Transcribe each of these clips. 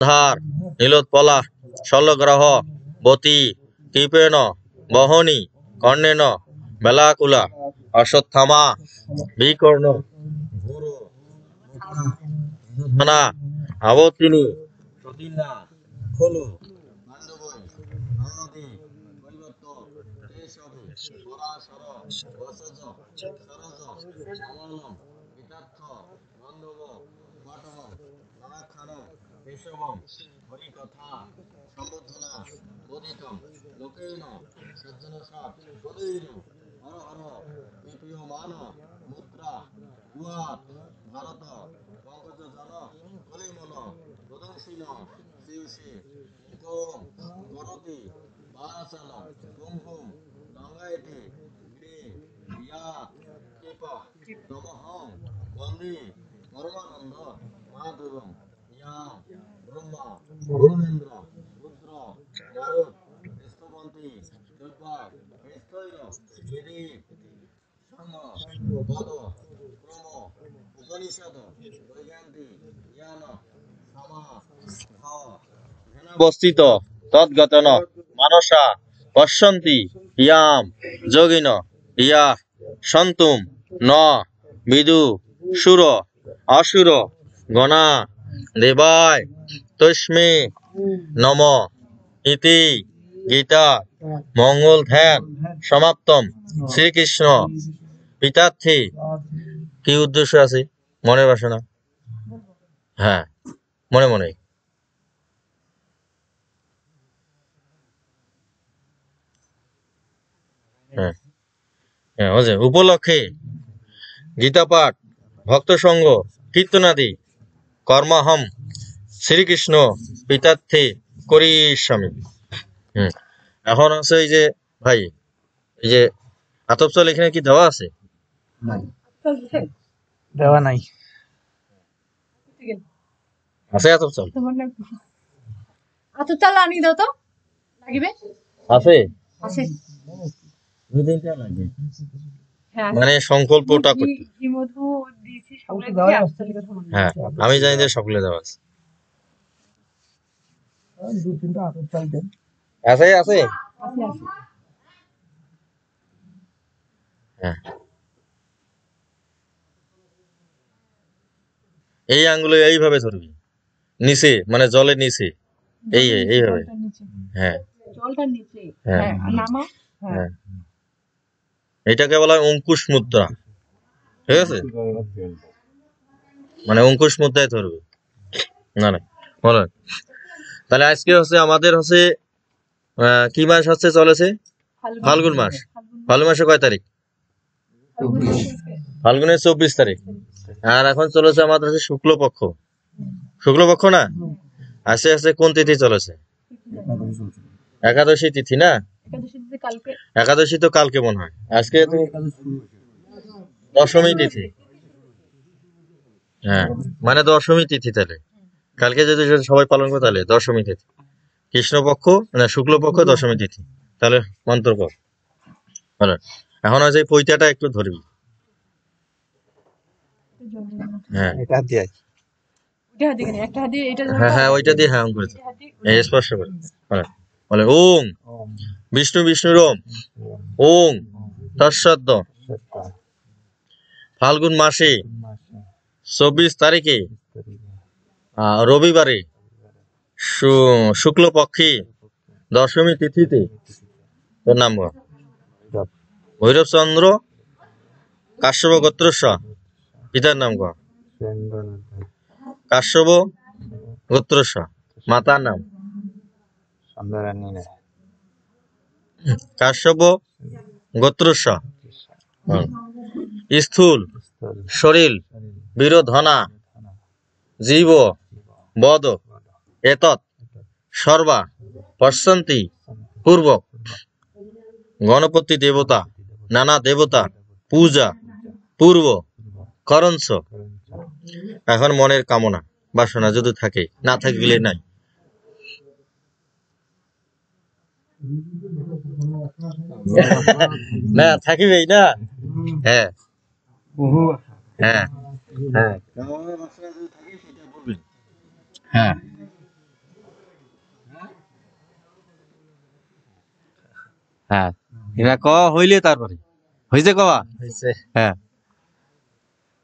ধার নীলোৎপলা শল্যগ্রহ বতী কৃপেণ বহনী কর্ণেন বেলাকুলা অশ্বত্থামা বিকর্ণ ধনা আবর্তিনী সতীর্ণা খলু বান্ধবী নন্নদী কৈবর্ত কেশবী পরাশর বসজ সরজ কমলম বিতার্থ বান্ধব পটম ননাক্ষণ কেশবম হরিকথা সম্বর্ধনা বোধিতম লোকেন সজ্জনসাৎ হরির হর হর পিপীয়মান মুদ্রা গুয়াত ভারত পঙ্কজ জন কলিমল প্রদর্শিন শিবশি মুখম গরতি বাসাল কুমকুম গঙ্গায়তি গ্রী ইয়াত কৃপ তমহং বন্দে পরমানন্দ মাধবম ইয়াম ব্রহ্মা বরুণেন্দ্র রুদ্র নারদ স্তবন্তী দুর্বার স্থৈর বিধি সংগ পদ ক্রম উপনিষদ বৈজয়ন্তী জ্ঞান সমা ভাব বস্থিত তদ্গতন মানসা পশ্যন্তি ইয়াম যোগিন ইয়া সন্তুম ন বিদু সুর অসুর গণা দেবায় তস্মে নম ইতি গীতা মঙ্গল ধ্যান সমাপ্তম শ্রীকৃষ্ণ পিতার্থে কি উদ্দেশ্য আছে মনের বাসনা হ্যাঁ মনে মনে হ্যাঁ হ্যাঁ উপলক্ষে গীতা পাঠ ভক্ত সঙ্গ কীর্তনাদি কর্মাহম শ্রীকৃষ্ণ পিতার্থে করিষ্যামি। এখন আছে এই যে ভাই এই যে আতপ চাল এখানে কি দেওয়া আছে? দেওয়া নাই। আছে আতপ চাল? আতপ চাল আনি দাও তো লাগিবে। আছে আছে দুই তিনটা লাগবে মানে সংকল্পটা করতে। মধু দিয়েছি সকলে দিয়ে আসতে হ্যাঁ আমি জানি যে সকলে দেওয়া আছে। দুই তিনটা আতপ চাল দেন। আছে আছে আছে আছে হ্যাঁ এই আঙ্গুলে এইভাবে ধরবি নিচে মানে জলের নিচে এইভাবে হ্যাঁ জলটার নিচে হ্যাঁ হ্যাঁ নামা হ্যাঁ এটাকে বলা হয় অঙ্কুশ মুদ্রা ঠিক আছে মানে অঙ্কুশ মুদ্রায় ধরবে না না বলেন তাহলে আজকে হচ্ছে আমাদের হচ্ছে কি মাস হচ্ছে চলেছে ফাল্গুন মাস ফাল্গুন মাসে কয় তারিখ ফাল্গুনের 24 তারিখ আর এখন চলেছে আমাদের হচ্ছে শুক্লপক্ষ শুক্লপক্ষ না আস্তে আস্তে কোন তিথি চলেছে একাদশী তিথি না একাদশী তো কালকে মনে হয় আজকে তো দশমী তিথি হ্যাঁ মানে দশমী তিথি তাহলে কালকে যদি সবাই পালন করে তাহলে দশমী তিথি কৃষ্ণপক্ষ না শুক্লপক্ষ দশমী তিথি তাহলে মন্ত্র কর এখন আছে পৈতাটা একটু ধরবি হ্যাঁ হ্যাঁ হ্যাঁ ওইটা দিয়ে হ্যাঁ করে স্পর্শ করে বলে ওং বিষ্ণু বিষ্ণুর ওং তৎসদ্য ফাল্গুন মাসে 24 তারিখে রবিবারে শুক্লপক্ষে দশমী তিথিতে তোর নাম ভৈরব চন্দ্র কাশ্যপ গোত্রস্য পিতার নাম কর কাশ্যপ গোত্রস্য মাতার নাম কাশ্যপ গোত্রস্য স্থূল শরীর বিরোধনা জীব বদ এতৎ সর্বা পশ্যন্তি পূর্বক গণপতি দেবতা নানা দেবতা পূজা পূর্ব করঞ্চ এখন মনের কামনা বাসনা যদি থাকে না থাকলে নাই না থাকিবেই না হ্যাঁ হ্যাঁ হ্যাঁ হ্যাঁ হ্যাঁ এটা ক হইলে তারপরে হয়েছে কবা হয়েছে হ্যাঁ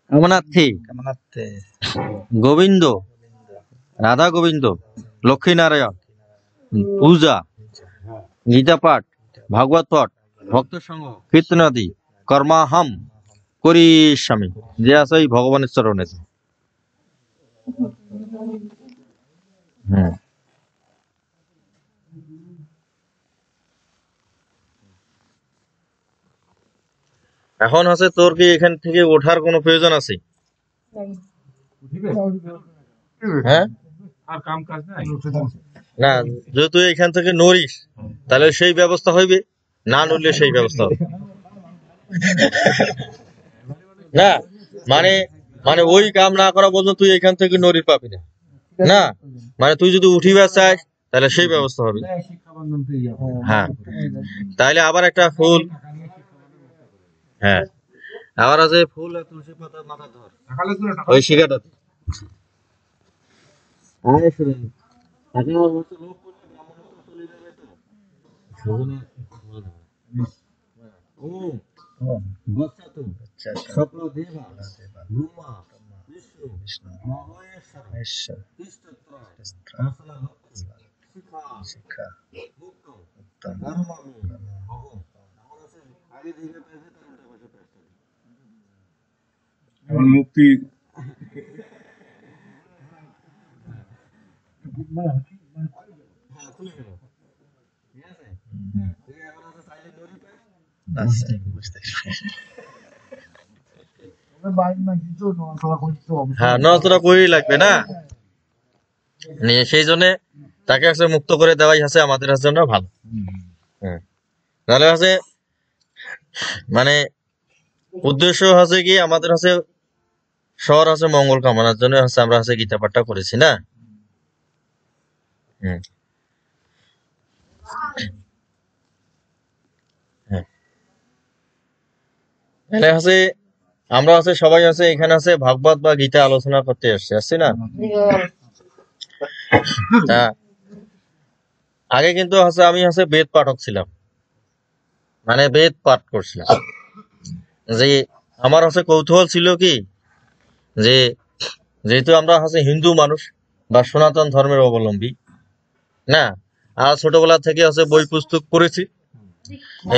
অমরনাথী কামনাতে গোবিন্দ রাধা গোবিন্দ লক্ষ্মী নারায়ণ পূজা গীতা পাঠ ভাগবত পাঠ ভক্ত সঙ্গ কীর্তনাদি কর্মাহম করিষ্যামি যে আছে ওই ভগবানের চরণে হুম এখন আছে তোর কি এখান থেকে ওঠার কোনো প্রয়োজন আছে হ্যাঁ আর কাম কাজ নাই না যদি তুই এখান থেকে নড়িস তাহলে সেই ব্যবস্থা হইবে না নড়লে সেই ব্যবস্থা হবে না মানে মানে ওই কাম না করা পর্যন্ত তুই এখান থেকে নড়ির পাবি না না মানে তুই যদি উঠিবার চাস তাহলে সেই ব্যবস্থা হবে শিক্ষা বন্ধন পেয়ে যাবো হ্যাঁ তাইলে আবার একটা ফুল হ্যাঁ আবার আছে ফুল আর তুলসী পাতা মাথা ধর সকালে তো টাকা ওই শিখাটাতে আরে শুনে তাকে অবশ্য লোক করলে ব্রাহ্মণত্ব চলে যাবে তো সেজন্য ও বচ্চাতু সকল দেবা ব্রহ্মা বিষ্ণু মহেশ্বর কৃষ্ণত্রয় আসলা শিখা শিক্ষা মুক্ত ধর্মামি অহম আমার আছে আগে দিকে পেয়েছে তার উল্টা পাশে পেয়েছে এখন মুক্তি হ্যাঁ খুলে গেল ঠিক আছে তুই এখন আছে চাইলে নড়ি পাই আচ্ছা বুঝতে বাইক না কিছু নড়াচড়া করতে হবে হ্যাঁ নড়াচড়া করেই লাগবে না নিয়ে সেই জন্য তাকে আছে মুক্ত করে দেওয়াই আছে আমাদের জন্য ভালো হ্যাঁ তাহলে আছে মানে উদ্দেশ্য হচ্ছে কি আমাদের আছে শহর আছে মঙ্গল কামনার জন্য হচ্ছে আমরা আছে গীতা পাঠটা করেছি না হুম হ্যাঁ তাহলে আছে আমরা আছে সবাই আছে এখানে আছে ভাগবত বা গীতা আলোচনা করতে আসছি না তা আগে কিন্তু আছে আমি আছে বেদ পাঠক ছিলাম মানে বেদ পাঠ করছিলাম যে আমার হচ্ছে কৌতূহল ছিল কি যে যেহেতু আমরা হচ্ছে হিন্দু মানুষ বা সনাতন ধর্মের অবলম্বী না আর ছোটবেলা থেকে হচ্ছে বই পুস্তক পড়েছি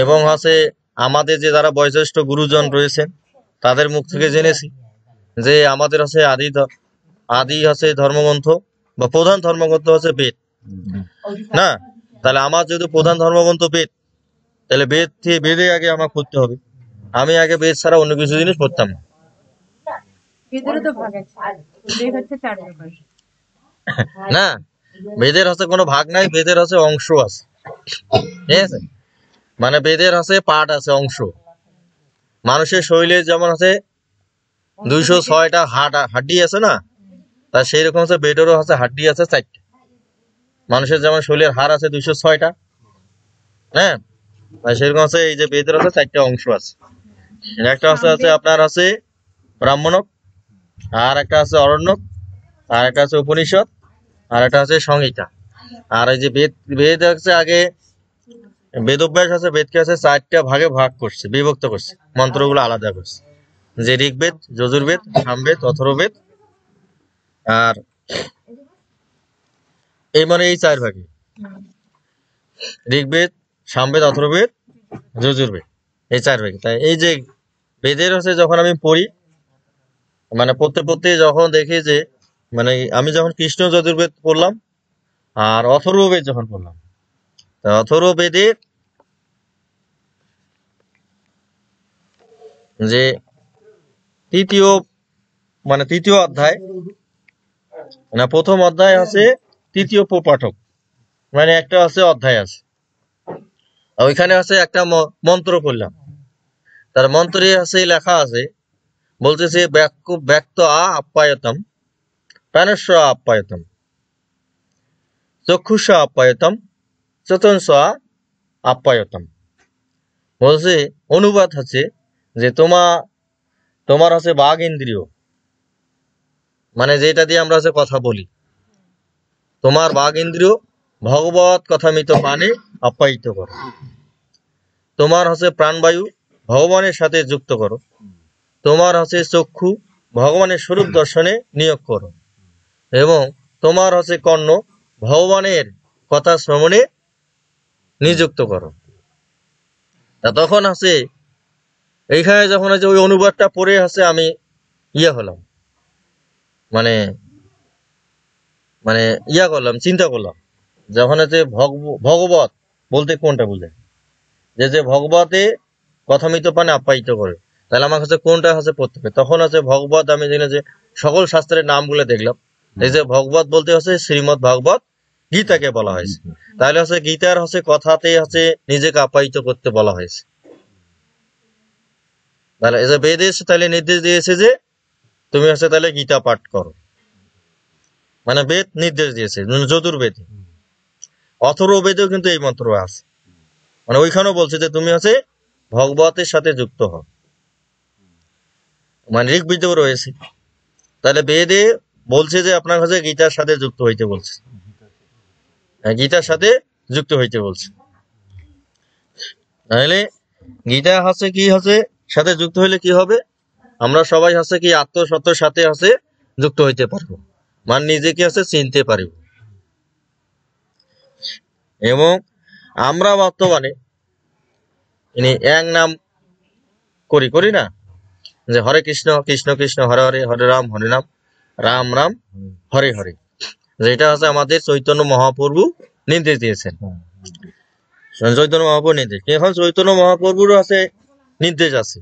এবং হচ্ছে আমাদের যে যারা বয়োজ্যেষ্ঠ গুরুজন রয়েছেন তাদের মুখ থেকে জেনেছি যে আমাদের হচ্ছে আদি হচ্ছে ধর্মগ্রন্থ বা প্রধান ধর্মগ্রন্থ হচ্ছে বেদ না তাহলে আমার যেহেতু প্রধান ধর্মগ্রন্থ বেদ তাহলে বেদে আগে আমার পড়তে হবে আমি আগে বেদ ছাড়া অন্য কিছু জিনিস পড়তাম না এদেরও তো ভাগ আছে বেদ হচ্ছে 4 প্রকার না বেদের হচ্ছে কোনো ভাগ নাই বেদের হচ্ছে অংশ আছে ঠিক আছে মানে বেদের হচ্ছে পাঠ আছে অংশ মানুষের শরীরে যেমন আছে 206টা হাড্ডি আছে না তা সেই রকম হচ্ছে বেদেরও হচ্ছে হাড্ডি আছে 4টা মানুষের যেমন শরীরের হাড় আছে 206টা হ্যাঁ আর সেরকম আছে এই যে বেদের আছে 4টা অংশ আছে একটা হচ্ছে আপনার আছে ব্রাহ্মণক আর একটা আছে অরণ্যক আর একটা আছে উপনিষদ আর একটা আছে সংহিতা আর এই যে বেদ হচ্ছে আগে বেদব্যাস আছে বেদকে আছে 4টা ভাগে ভাগ করছে বিভক্ত করছে মন্ত্রগুলো আলাদা করছে যে ঋগ্বেদ যজুর্বেদ সামবেদ অথর্ববেদ আর এই মানে এই 4 ভাগে ঋগ্বেদ সামবেদ অথর্ববেদ যজুর্বেদ এই 4 ভাগে তাই এই যে বেদের হচ্ছে যখন আমি পড়ি মানে পড়তে পড়তে যখন দেখি যে মানে আমি যখন কৃষ্ণ যজুর্বেদ পড়লাম আর অথর্ববেদ যখন পড়লাম তা অথর্ববেদের যে তৃতীয় অধ্যায় না প্রথম অধ্যায় আছে তৃতীয় প্রপাঠক মানে একটা আছে অধ্যায় আছে ওইখানে আছে একটা মন্ত্র পড়লাম তার মন্ত্রে আছে লেখা আছে বলতেছে ব্যক্ত আপ্যায়তম প্রাণস্ব আপ্যায়তম চক্ষুষ আপ্যায়তম চতংস আপ্যায়তম বলছে অনুবাদ হচ্ছে যে তোমার হচ্ছে বাঘ ইন্দ্রিয় মানে যেটা দিয়ে আমরা হচ্ছে কথা বলি তোমার বাঘ ইন্দ্রিয় ভগবত কথামিত পানে আপ্যায়িত করো তোমার হচ্ছে প্রাণবায়ু ভগবানের সাথে যুক্ত করো, তোমার হচ্ছে চক্ষু ভগবানের স্বরূপ দর্শনে নিয়োগ করো, এবং তোমার হচ্ছে কর্ণ ভগবানের কথা শ্রবণে নিযুক্ত করো। তা তখন আছে এইখানে যখন আছে ওই অনুবাদটা পড়ে আছে আমি হলাম, মানে মানে করলাম, চিন্তা করলাম যখন আছে ভগবত বলতে কোনটা বুঝে, যে ভগবতে কথামিত পানে আপ্যায়িত করে, তাহলে আমার কাছে কোনটা হচ্ছে পড়তে হবে। তখন আছে ভগবত, আমি জানি যে সকল শাস্ত্রের নামগুলো দেখলাম, এই যে ভগবত বলতে হচ্ছে শ্রীমৎ ভাগবত গীতাকে বলা হয়েছে, তাহলে হচ্ছে গীতার হচ্ছে কথাতে হচ্ছে নিজেকে আপ্যায়িত করতে বলা হয়েছে। তাহলে এই যে বেদে এসে তাহলে নির্দেশ দিয়েছে যে তুমি হচ্ছে তাহলে গীতা পাঠ করো, মানে বেদ নির্দেশ দিয়েছে চতুর্বেদে। অথর্ববেদেও কিন্তু এই মন্ত্র আছে, মানে ওইখানেও বলছে যে তুমি হচ্ছে ভগবতের সাথে যুক্ত হও, মানে ঋগ্বেদেও রয়েছে। তাহলে বেদে বলছে যে আপনার কাছে গীতার সাথে যুক্ত হইতে বলছে, গীতার সাথে যুক্ত হইতে বলছে। তাহলে গীতা হচ্ছে কি হচ্ছে সাথে যুক্ত হইলে কি হবে, আমরা সবাই হচ্ছে কি আত্মসত্ত্বের সাথে হচ্ছে যুক্ত হইতে পারবো, মানে নিজেকে হচ্ছে চিনতে পারব। এবং আমরা বর্তমানে এক নাম করি না, যে হরে কৃষ্ণ কৃষ্ণ কৃষ্ণ হরে হরে, হরে রাম রাম রাম হরে হরে, যেটা হচ্ছে আমাদের চৈতন্য মহাপ্রভু নির্দেশ দিয়েছেন। চৈতন্য মহাপ্রভু নির্দেশ, এখন চৈতন্য মহাপ্রভুর আছে নির্দেশ আছে,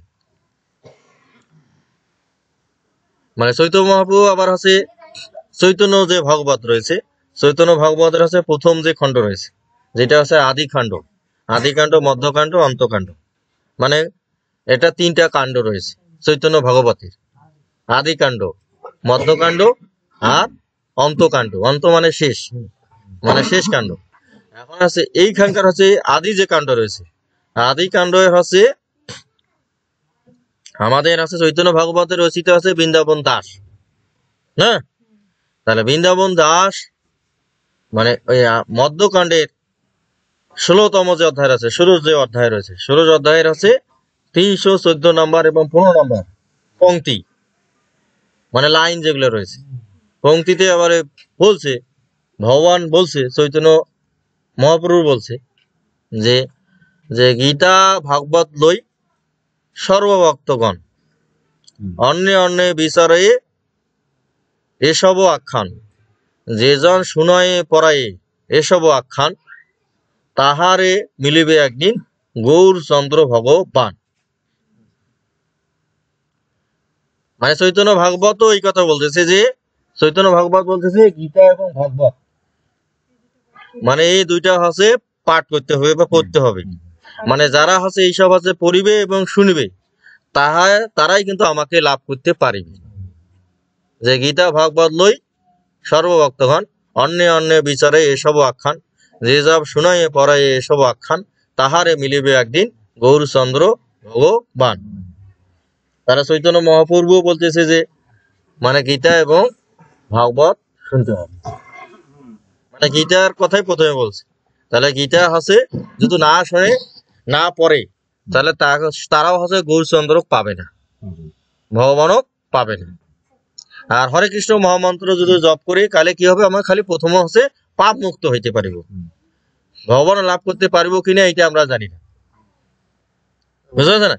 মানে চৈতন্য মহাপ্রভু আবার আছে চৈতন্য যে ভাগবত রয়েছে, চৈতন্য ভাগবতের আছে প্রথম যে খণ্ড রয়েছে, যেটা হচ্ছে আদিকাণ্ড মধ্যকাণ্ড অন্তকাণ্ড, মানে এটা 3টা কাণ্ড রয়েছে চৈতন্য ভাগবতের, আদিকাণ্ড মধ্যকাণ্ড আর অন্তকাণ্ড। অন্ত মানে শেষ, মানে শেষ কাণ্ড। এখন আছে এইখানকার হচ্ছে আদি যে কাণ্ড রয়েছে, আদি কাণ্ড হচ্ছে আমাদের আছে চৈতন্য ভাগবতের রচিত আছে বৃন্দাবন দাস, হ্যাঁ। তাহলে বৃন্দাবন দাস মানে ওই মধ্যকাণ্ডের 16তম যে অধ্যায় আছে, ষোড়শ যে অধ্যায় রয়েছে, ষোড়শ অধ্যায়ের আছে 314 নম্বর এবং 15 নম্বর পংক্তি, মানে লাইন যেগুলো রয়েছে পংক্তিতে আবার বলছে, ভগবান বলছে, চৈতন্য মহাপ্রভু বলছে যে যে গীতা ভাগবত লই সর্বভক্তগণ অন্য অন্য বিচারে এসব আখ্যান, যেজন শুনয়ে পড়ায়ে এসব আখ্যান, তাহারে মিলিবে একদিন গৌর চন্দ্র ভগবান। মানে চৈতন্য ভাগবত এই কথা বলতেছে যে চৈতন্য ভাগবত বলতেছে গীতা এবং ভাগবত মানে এই দুইটা হচ্ছে পাঠ করতে হবে বা পড়তে হবে, মানে যারা হচ্ছে এইসব হচ্ছে পড়িবে এবং শুনিবে তারাই কিন্তু আমাকে লাভ করতে পারিবে। যে গীতা ভাগবত লই সর্বভক্তগণ অন্য অন্য বিচারে এসব আখ্যান, যে সব শুনাইয়ে পড়াইয়ে এসব আখ্যান, তাহারে মিলিবে একদিন গৌরচন্দ্র ভগবান। তারা চৈতন্য মহাপ্রভু বলতেছে যে মানে গীতা এবং ভাগবত শুনতে হবে, মানে গীতার কথাই প্রথমে বলছে। তাহলে গীতা হচ্ছে যদি না শুনে না পড়ে, তাহলে তারাও হচ্ছে গৌরচন্দ্র পাবে না, ভগবানও পাবে না। আর হরে কৃষ্ণ মহামন্ত্র যদি জপ করি তাহলে কি হবে, আমরা খালি প্রথম হচ্ছে পাপ মুক্ত হইতে পারিব, ভগবান লাভ করতে পারবো কিনা এটা আমরা জানি না, বুঝতে পারছে না।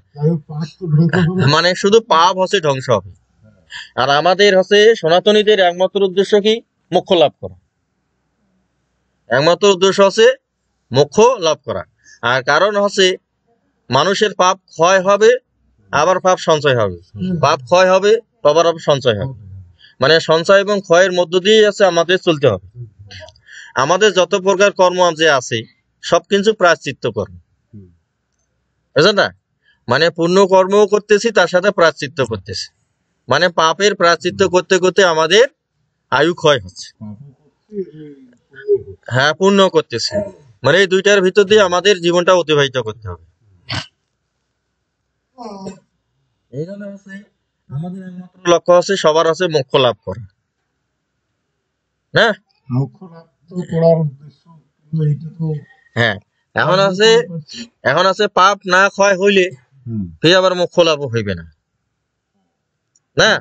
মানে শুধু পাপ হচ্ছে ধ্বংস হবে, আর আমাদের হচ্ছে সনাতনীদের একমাত্র উদ্দেশ্য কি, মোক্ষ লাভ করা, একমাত্র উদ্দেশ্য হচ্ছে মোক্ষ লাভ করা। আর কারণ হচ্ছে মানুষের পাপ ক্ষয় হবে আবার পাপ সঞ্চয় হবে, পাপ ক্ষয় হবে আবার সঞ্চয় হবে, মানে সঞ্চয় এবং ক্ষয়ের মধ্য দিয়ে আছে আমাদের চলতে হবে। আমাদের যত প্রকার কর্ম যে আছে সবকিছু প্রায়শ্চিত্ত কর্ম, বুঝলেন না, মানে পুণ্য কর্মও করতেছি তার সাথে প্রায়শ্চিত্ত করতেছি, মানে পাপের প্রায়শ্চিত্ত করতে করতে আমাদের আয়ু ক্ষয় হচ্ছে, হ্যাঁ পুণ্য করতেছি, মানে এই দুইটার ভিতর দিয়ে আমাদের জীবনটা অতিবাহিত করতে হবে। এই জন্য হচ্ছে আমাদের একমাত্র লক্ষ্য হচ্ছে সবার হচ্ছে মোক্ষ লাভ করা, না মুখ্য লাভ তো করার উদ্দেশ্য, কিন্তু এইটা তো হ্যাঁ। এখন আছে পাপ না ক্ষয় হইলে ফির আবার মুখ খোলাবো হইবে না, না?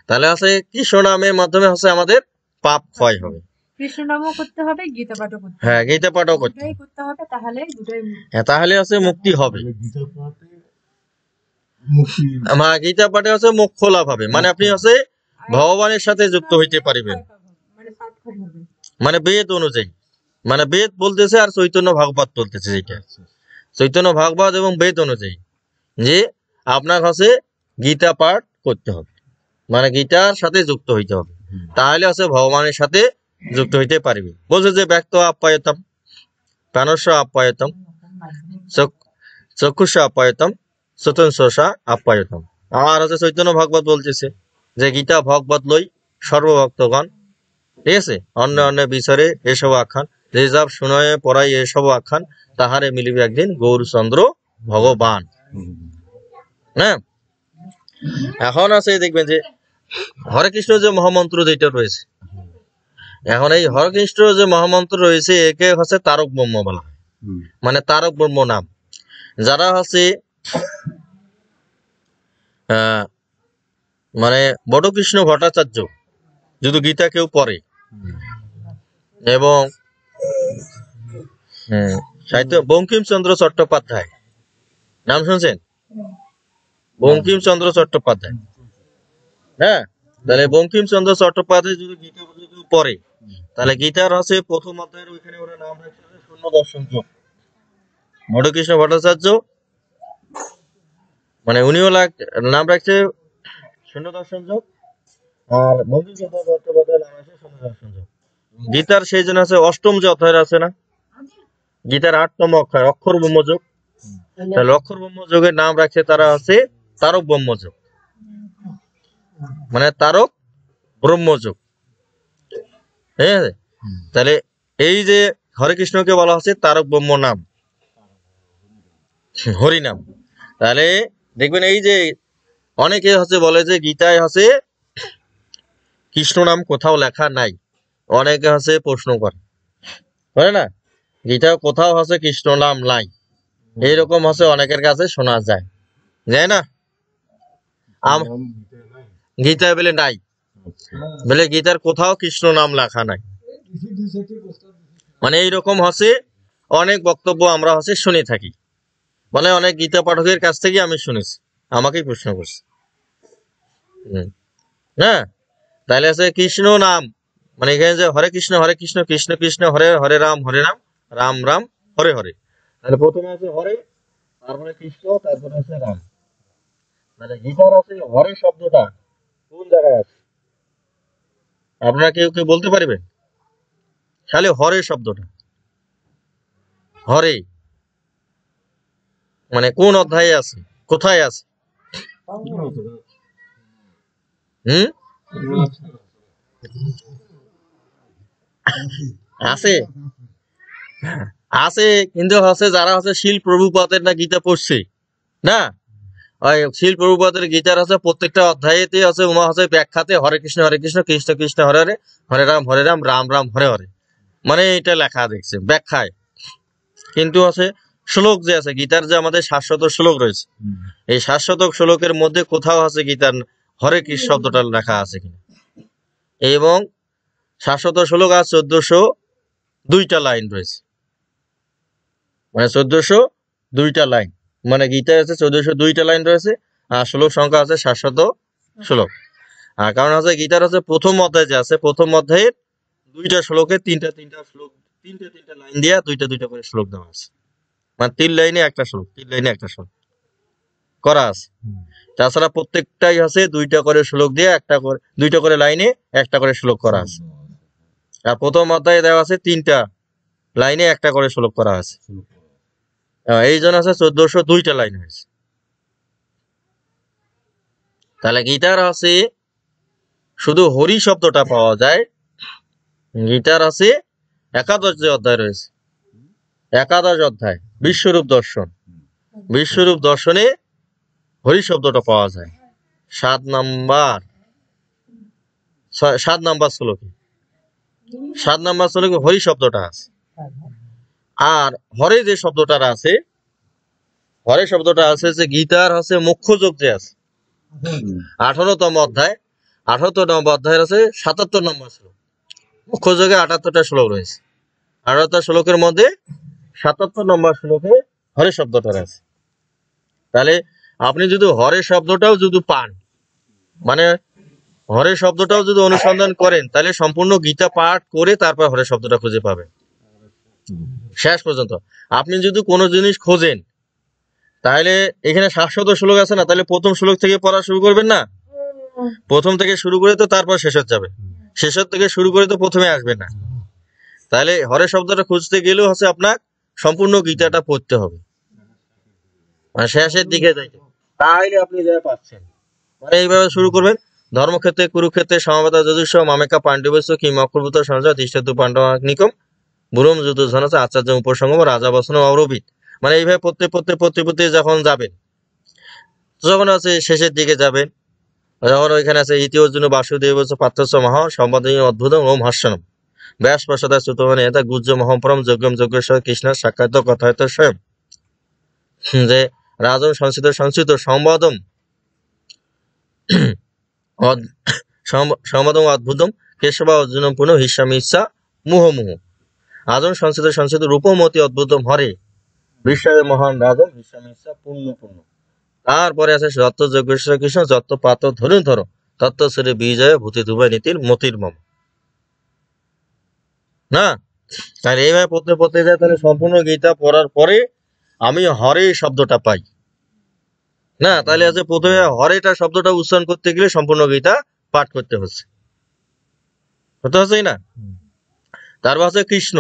তাহলে আছে কৃষ্ণ নামের মাধ্যমে হচ্ছে আমাদের পাপ ক্ষয় হবে। কৃষ্ণ নামও করতে হবে, গীতা পাঠও করতে হবে, হ্যাঁ, গীতা পাঠও করতে দুটাই হবে। করতে হবে, তাহলে দুটাই হ্যাঁ, তাহলে আছে মুক্তি হবে। গীতা পাঠে মুক্তি গীতা পাঠে আছে মুখ খোলা হবে, মানে আপনি আছে ভগবানের সাথে যুক্ত হইতে পারিবেন, মানে পাপ ক্ষয় হবে। মানে বেদ অনুযায়ী, মানে বেদ বলতেছে আর চৈতন্য ভাগবত বলতেছে, যেটা চৈতন্য ভাগবত এবং বেদ অনুযায়ী যে আপনার কাছে গীতা পাঠ করতে হবে, মানে গীতার সাথে যুক্ত হইতে হবে, তাহলে আছে ভগবানের সাথে যুক্ত হইতে পারবে। বলছে যে ব্যক্ত আপ্যায়তম, প্রাণস্য আপ্যায়তম, চক্ষুষ আপ্যায়তম, স্বতন্ত্রসা আপ্যায়তম। আর আছে চৈতন্য ভাগবত বলতেছে যে গীতা ভগবত লই সর্বভক্তগণ, ঠিক আছে, অন্য অন্য বিচারে এসব আখ্যান, যে যাব শুনয়ে পড়াই এসব আখ্যান, তাহারে মিলিবে একদিন গৌরচন্দ্র ভগবান। হ্যাঁ, এখন আছে দেখবেন যে হরে কৃষ্ণ যে মহামন্ত্র যেটা রয়েছে, এখন এই হরে কৃষ্ণ যে মহামন্ত্র রয়েছে একে হচ্ছে তারক ব্রহ্ম বলা হয়, মানে তারক ব্রহ্ম নাম। যারা হচ্ছে মানে বটকৃষ্ণ ভট্টাচার্য যদি গীতা কেউ পড়ে, এবং সাহিত্য বঙ্কিমচন্দ্র চট্টোপাধ্যায় নাম শুনছেন? বঙ্কিমচন্দ্র চট্টোপাধ্যায়, হ্যাঁ, তাহলে বঙ্কিমচন্দ্র চট্টোপাধ্যায় যদি গীতা কেউ পড়ে, তাহলে গীতার হচ্ছে প্রথম অধ্যায়ের ওইখানে ওরা নাম রাখছে শূন্য দর্শন যোগ। বটকৃষ্ণ ভট্টাচার্য মানে উনিও নাম রাখছে শূন্য দর্শন যোগ, আর বঙ্কিমচন্দ্র চট্টোপাধ্যায় নাম আছে শূন্য দর্শন যোগ। গীতার সেই জন্য আছে অষ্টম যে অধ্যায় আছে না, গীতার 8তম অক্ষর অক্ষর ব্রহ্মযোগ, তাহলে অক্ষর ব্রহ্মযোগের নাম রাখছে তারা আছে তারক ব্রহ্মযোগ, মানে তারক ব্রহ্মযোগ। ঠিক আছে, তাহলে এই যে হরে কৃষ্ণকে বলা হচ্ছে তারক ব্রহ্ম নাম, হরিনাম। তাহলে দেখবেন এই যে অনেকে হচ্ছে বলে যে গীতায় হচ্ছে কৃষ্ণ নাম কোথাও লেখা নাই, অনেকে হচ্ছে প্রশ্ন করে না, গীতা কোথাও হচ্ছে কৃষ্ণ নাম নাই, এইরকম হচ্ছে অনেকের কাছে শোনা যায়, যায় না? গীতায় বলে নাই, বলে গীতার কোথাও কৃষ্ণ নাম লেখা নাই, মানে এইরকম হচ্ছে অনেক বক্তব্য আমরা হচ্ছে শুনে থাকি, মানে অনেক গীতা পাঠকের কাছ থেকে আমি শুনেছি, আমাকেই প্রশ্ন করছে। হ্যাঁ, তাহলে আছে কৃষ্ণ নাম, মানে এখানে যে হরে কৃষ্ণ কৃষ্ণ কৃষ্ণ হরে হরে রাম রাম রাম হরে হরে, তাহলে প্রথমে আছে হরে, তারপরে কৃষ্ণ, তারপরে আছে রাম। মানে গীতার আছে হরে শব্দটা কোন জায়গায় আছে আপনারা কেউ কেউ বলতে পারবেন? খালি হরে শব্দটা, হরে মানে কোন অধ্যায়ে আছে, কোথায় আছে? আছে আছে, কিন্তু হচ্ছে যারা হচ্ছে শিল প্রভুপাদের না গীতা পড়ছে না, ওই শিল প্রভুপাদের গীতার আছে প্রত্যেকটা অধ্যায়েতে আছে উমা হচ্ছে ব্যাখ্যাতে হরে কৃষ্ণ কৃষ্ণ কৃষ্ণ হরে হরে, হরে রাম রাম রাম হরে হরে, মানে এটা লেখা দেখছে ব্যাখ্যায়। কিন্তু আছে শ্লোক যে আছে গীতার, যে আমাদের 700 শ্লোক রয়েছে, এই 700 শ্লোকের মধ্যে কোথাও আছে গীতার হরে কৃষ্ণ শব্দটা লেখা আছে কিনা, এবং 700 শ্লোক আর 1402টা লাইন রয়েছে, মানে 1402টা লাইন, মানে গীতায় আছে 1402টা লাইন রয়েছে, আর শ্লোক সংখ্যা আছে 700 শ্লোক। আর কারণ আছে গীতার আছে প্রথম অধ্যায় যে আছে, প্রথম অধ্যায়ের 2টা শ্লোকে তিনটা শ্লোক, তিনটা লাইন দিয়া দুইটা করে শ্লোক দেওয়া আছে, মানে 3 লাইনে একটা শ্লোক, 3 লাইনে একটা শ্লোক করা আছে। তাছাড়া প্রত্যেকটাই আছে 2টা করে শ্লোক দিয়ে 2টা করে লাইনে একটা করে শ্লোক করা আছে। আর প্রথম অধ্যায়ে দেওয়া আছে 3টা লাইনে একটা করে শ্লোক করা আছে, এই জন্য আছে 1402টা লাইন হয়েছে। তাহলে গীতার আছে শুধু হরি শব্দটা পাওয়া যায়, গীতার আছে 11 যে অধ্যায় রয়েছে, 11 অধ্যায় বিশ্বরূপ দর্শন, বিশ্বরূপ দর্শনে হরি শব্দটা পাওয়া যায় 7 নাম্বার শ্লোকে, 7 নাম্বার শ্লোকে হরি শব্দটা আছে। আর হরে যে শব্দটা আছে, হরে শব্দটা আছে যে গীতার হচ্ছে মুখ্য যোগ যে আছে 18তম অধ্যায়, 18তম অধ্যায়ের আছে 77 নম্বর শ্লোক। মুখ্য যোগে 78টা শ্লোক রয়েছে, 78টা শ্লোকের মধ্যে 77 নম্বর শ্লোকে হরে শব্দটা আছে। তাহলে আপনি যদি হরে শব্দটাও যদি পান, মানে হরে শব্দটাও যদি অনুসন্ধান করেন, তাহলে সম্পূর্ণ গীতা পাঠ করে তারপর হরে শব্দটা খুঁজে পাবেন শেষ পর্যন্ত। আপনি যদি কোনো জিনিস খোঁজেন, তাহলে এখানে 700 শ্লোক আছে না, তাহলে প্রথম শ্লোক থেকে পড়া শুরু করবেন না? প্রথম থেকে শুরু করে তো তারপর শেষত যাবে, শেষত থেকে শুরু করে তো প্রথমে আসবে না। তাহলে হরে শব্দটা খুঁজতে গেলেও হচ্ছে আপনার সম্পূর্ণ গীতাটা পড়তে হবে, মানে শেষের দিকে যাইতে, তাইলে আপনি যা পাচ্ছেন। মানে এইভাবে শুরু করবেন। ধর্মক্ষেত্রে কুরুক্ষেত্রে সমবেতা যজুষ মামেকা পাণ্ডবস্য কি মকরভূত সঞ্জয় তিষ্ঠতু পাণ্ডবাগ্নিকম বুরম যুদ্ধ ধনছে আচার্য উপসঙ্গম রাজা বসন অরবিত। মানে এইভাবে পড়তে যখন যাবেন, যখন আছে শেষের দিকে যাবেন, যখন ওইখানে আছে ইতি অর্জুন বাসুদেব পাত্রস্য মহা সম্বাদনীয় অদ্ভুত ওম হাস্যনম ব্যাস প্রসাদা সুতমানে এটা গুজ্জ মহম্পরম যজ্ঞম যজ্ঞেশ্বর কৃষ্ণ সাক্ষাৎ কথায়ত স্বয়ং, যে রাজন সংস্কৃত সংবাদম সংবাদম অদ্ভুতম কেশবা অর্জুনম পুনঃ হিস্যামি ইচ্ছা মুহুর্মুহু আজন সংস্কৃত রূপমতি অদ্ভুতম হরে বিশ্বের মহান রাজন হিস্যামি ইচ্ছা পূর্ণ পূর্ণ। তারপরে আছে যত্ত যজ্ঞেশ্বর কৃষ্ণ যত্ত পাত ধরুন ধরো তত্ত্ব শ্রী বিজয় ভূতি দুবাই নীতির মতির মম। না, তাহলে এইভাবে পড়তে যায়, তাহলে সম্পূর্ণ গীতা পড়ার পরে আমি হরে শব্দটা পাই না। তাহলে আছে প্রথমে হরেটা শব্দটা উচ্চারণ করতে গেলে সম্পূর্ণ গীতা পাঠ করতে হচ্ছে না। তারপর আছে কৃষ্ণ,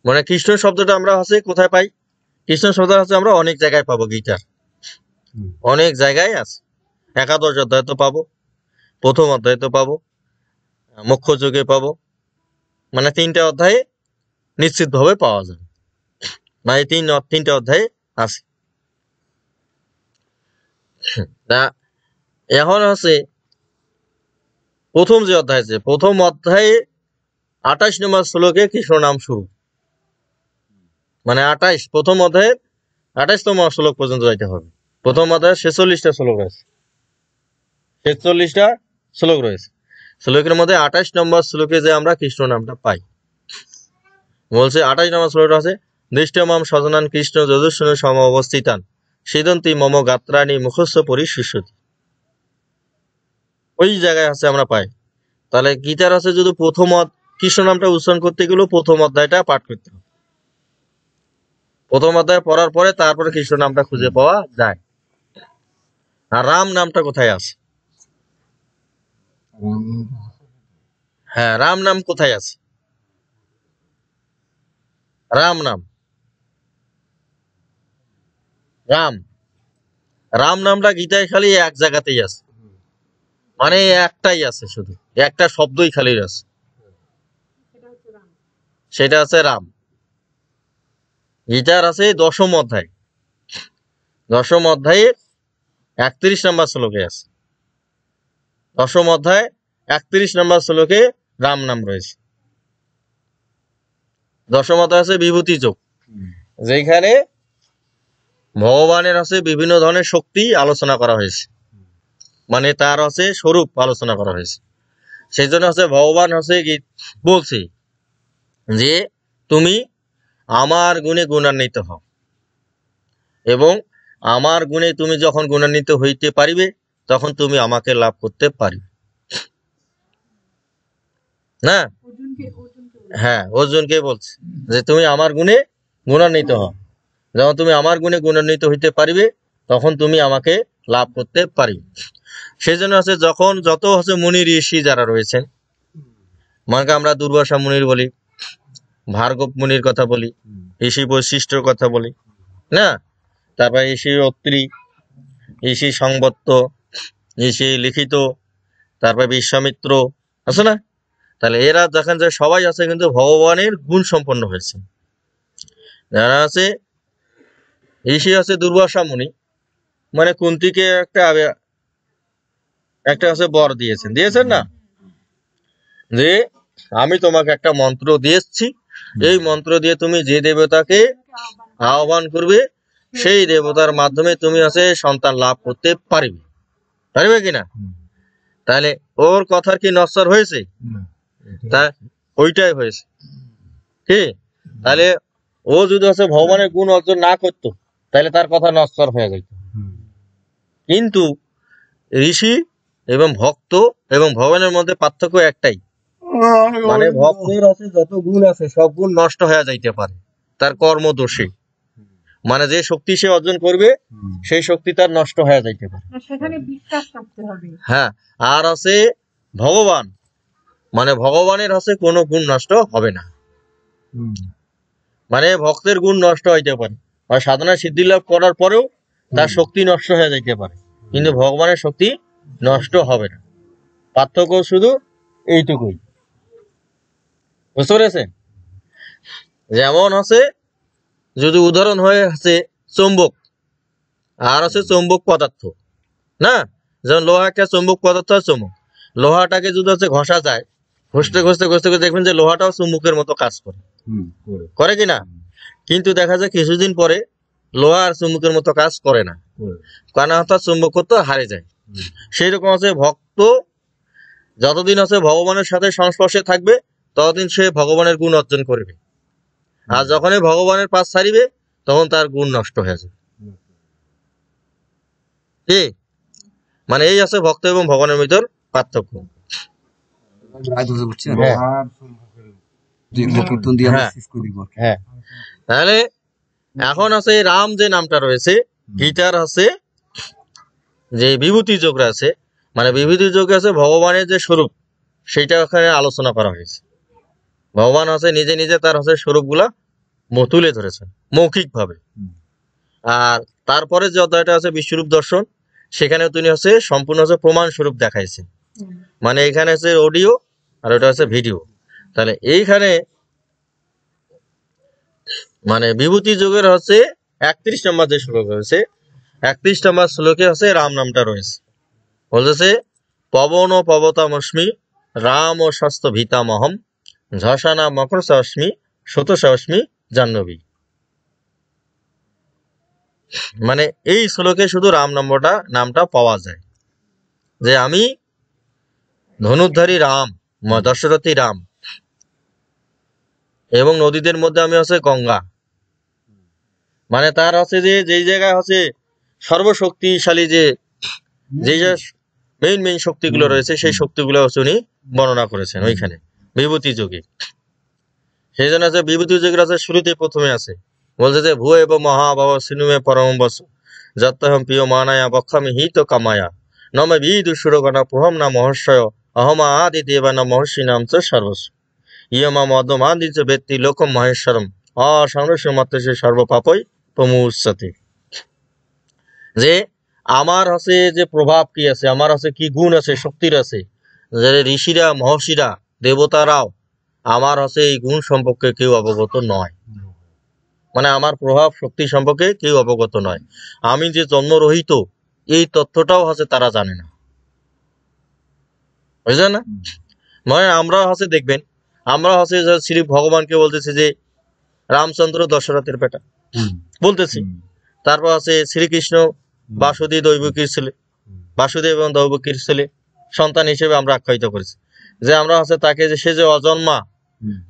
মানে কৃষ্ণ শব্দটা আমরা হচ্ছে কোথায় পাই? কৃষ্ণ শব্দটা হচ্ছে আমরা অনেক জায়গায় পাবো, গীতার অনেক জায়গায় আছে। একাদশ অধ্যায় তো পাবো, প্রথম অধ্যায় তো পাবো, মুখ্য যুগে পাবো, মানে 3টে অধ্যায়ে নিশ্চিত ভাবে পাওয়া যাবে, মানে 3টে অধ্যায়ে আছে। তা এখন আছে প্রথম যে অধ্যায় আছে, প্রথম অধ্যায়ে 28 নম্বর শ্লোকে কৃষ্ণ নাম শুরু, মানে 28 প্রথম অধ্যায়ে 28তম শ্লোক পর্যন্ত যাইতে হবে। প্রথম অধ্যায়ে 46টা শ্লোক আছে, 46টা শ্লোক রয়েছে। শ্লোকের মধ্যে 28 নম্বর শ্লোকে যে আমরা কৃষ্ণ নামটা পাই, বলছে 28 নম্বর শ্লোকটা আছে দৃষ্টমাম সজনান কৃষ্ণ যদুষ্ণ সম অবস্থিতান সিদন্তি মম গাত্রাণী মুখস্থ পরিশিষ্যতি, ওই জায়গায় আছে আমরা পাই। তাহলে গীতার আছে যদি প্রথম কৃষ্ণ নামটা উচ্চারণ করতে গেলেও প্রথম অধ্যায়টা পাঠ করতে হবে। প্রথম অধ্যায় পড়ার পরে তারপরে কৃষ্ণ নামটা খুঁজে পাওয়া যায়। আর রাম নামটা কোথায় আছে? হ্যাঁ, রাম নাম কোথায় আছে? রাম নাম, রাম নামটা গীতায় খালি এক জায়গাতেই আছে, মানে একটাই আছে, শুধু একটা শব্দই খালি আছে, সেটা আছে রাম। গীতার আছে 10ম অধ্যায়, 10ম অধ্যায়ে 31 নম্বর শ্লোকে আছে, 10ম অধ্যায় 31 নম্বর শ্লোকে রাম নাম রয়েছে। 10ম অধ্যায় আছে বিভূতি যোগ, যেখানে ভগবানের আছে বিভিন্ন ধরনের শক্তি আলোচনা করা হয়েছে, মানে তার আছে স্বরূপ আলোচনা করা হয়েছে। সেই জন্য হচ্ছে ভগবান হচ্ছে বলছে যে তুমি আমার গুণে গুণান্বিত হও, এবং আমার গুণে তুমি যখন গুণান্বিত হইতে পারিবে তখন তুমি আমাকে লাভ করতে পারিবে না। হ্যাঁ, অর্জুনকে বলছে যে তুমি আমার গুণে গুণান্বিত হও, যখন তুমি আমার গুণে গুণান্বিত হইতে পারিবে তখন তুমি আমাকে লাভ করতে পারিবে। সেই জন্য আছে যখন যত হচ্ছে মুনি ঋষি যারা রয়েছেন, মানে আমরা দুর্বাসা মুনির বলি, ভার্গব মুনির কথা বলি, ঋষি বৈশিষ্ট্যর কথা বলি না, তারপর ঋষি অত্রি, ঋষি সংবত্ত, ঋষি লিখিত, তারপর বিশ্বামিত্র আছে না। তাহলে এরা দেখেন যে সবাই আছে কিন্তু ভগবানের গুণ সম্পন্ন হয়েছে। যারা আছে ঋষি আছে দুর্বাসা মুনি, মানে কুন্তিকে একটা আছে বর দিয়েছেন না, যে আমি তোমাকে একটা মন্ত্র দিয়েছি, এই মন্ত্র দিয়ে তুমি যে দেবতাকে আহ্বান করবে সেই দেবতার মাধ্যমে তুমি সন্তান লাভ করতে পারবে কিনা? তাহলে ওর কথার কি নশ্বর হয়েছে? তা ওইটাই হয়েছে কি? তাহলে ও যদি ভগবানের গুণ অর্জন না করতো তাহলে তার কথা নশ্বর হয়ে যেত। কিন্তু ঋষি এবং ভক্ত এবং ভগবানের মধ্যে পার্থক্য একটাই, মানে ভক্তের যত গুণ আছে সব গুণ নষ্ট হয়ে যাইতে পারে তার কর্ম দোষে, মানে যে শক্তি সে অর্জন করবে সেই শক্তি তার নষ্ট হয়ে যাইতে পারে। সেখানে বিশ্বাস করতে হবে। হ্যাঁ, আর ভগবান, মানে ভগবানের কোনো গুণ নষ্ট হবে না, মানে ভক্তের গুণ নষ্ট হইতে পারে আর সাধনা সিদ্ধি লাভ করার পরেও তার শক্তি নষ্ট হয়ে যাইতে পারে, কিন্তু ভগবানের শক্তি নষ্ট হবে না। পার্থক্য শুধু এইটুকুই, বুঝতে পেরেছেন? যেমন যদি উদাহরণ হয়ে চৌম্বক আর চৌম্বক পদার্থ, না? যেমন লোহা একটা চৌম্বক পদার্থ আর চুম্বক, লোহাটাকে যদি ঘষা যায়, ঘষতে ঘষতে ঘষতে ঘষতে দেখবেন যে লোহাটাও চুম্বকের মতো কাজ করে কিনা? কিন্তু দেখা যায় কিছুদিন পরে লোহা আর চুম্বকের মতো কাজ করে না, কারণ অর্থাৎ চুম্বকত্ব হারে যায়। সেই রকম ভক্ত যতদিন ভগবানের সাথে সংস্পর্শে থাকবে ততদিন সে ভগবানের গুণ অর্জন করবে, আর যখনই ভগবানের পাশ ছাড়িবে তখন তার গুণ নষ্ট হয়ে যাবে। কি মানে এই ভক্ত এবং ভগবানের ভিতর পার্থক্য। হ্যাঁ, তাহলে এখন রাম যে নামটা রয়েছে, গীতার যে বিভূতি যোগ আছে, মানে বিভূতি যোগে ভগবানের যে স্বরূপ সেইটা ওখানে আলোচনা করা হয়েছে। ভগবান নিজে নিজে তার স্বরূপ গুলা তুলে ধরেছেন মৌখিক ভাবে। আর তারপরে যে অধ্যায়টা বিশ্বরূপ দর্শন, সেখানে তিনি সম্পূর্ণ প্রমাণ স্বরূপ দেখাইছেন, মানে এখানে অডিও আর ওটা ভিডিও। তাহলে এইখানে মানে বিভূতি যোগের 31 নম্বর যে শ্লোক রয়েছে, 31 নম্বর শ্লোকে রাম নামটা রয়েছে। বলতেছে পবন ও পবতামস্মি রাম ও স্বাস্থ্য ভীতামহম ঝসানা মকর সাহস্মি শত সাহস্মি জাহ্নবী। মানে এই শ্লোকে শুধু রাম নামটা পাওয়া যায়, যে আমি ধনুর্ধারী রাম, দশরথী রাম, এবং নদীদের মধ্যে আমি গঙ্গা। মানে তার যেই জায়গায় সর্বশক্তিশালী যে মেইন শক্তিগুলো রয়েছে সেই শক্তিগুলো উনি বর্ণনা করেছেন ওইখানে বিভূতি যোগে। সেই জন্য বিভূতি যোগের শুরুতে প্রথমে বলছে যে ভূ এবং মহাভাব সিনুমে পরম বস যত্তহম প্রিয় মানায়া বক্ষামি হিত কামায়া নমে বিদু সুরগণা প্রহম না মহর্ষয় অহমা আদি দেবা না মহর্ষি নাম চ সর্বস্ব ইয়মা মদম আদি চ ব্যক্তি লোকম মহেশ্বরম অসংরস্য মাত্র সে সর্বপাপই প্রমুচ্যতে। যে আমার যে প্রভাব কি আছে, আমার কি গুণ আছে, শক্তির আছে, যে ঋষিরা মহর্ষিরা দেবতারাও আমার এই গুণ সম্পর্কে কেউ অবগত নয়, মানে আমার প্রভাব শক্তি সম্পর্কে কেউ অবগত নয়। আমি যে জন্মরহিত এই তথ্যটাও তারা জানে না, বুঝলেন না? মানে আমরা দেখবেন আমরা শ্রী ভগবানকে বলতেছি যে রামচন্দ্র দশরথের বেটা বলতেছি, তারপর শ্রীকৃষ্ণ বাসুদেব দৈবকীর ছেলে, বাসুদেব এবং দৈবকীর ছেলে সন্তান হিসেবে আমরা আখ্যায়িত করেছি, যে আমরা তাকে যে সে যে অজন্মা,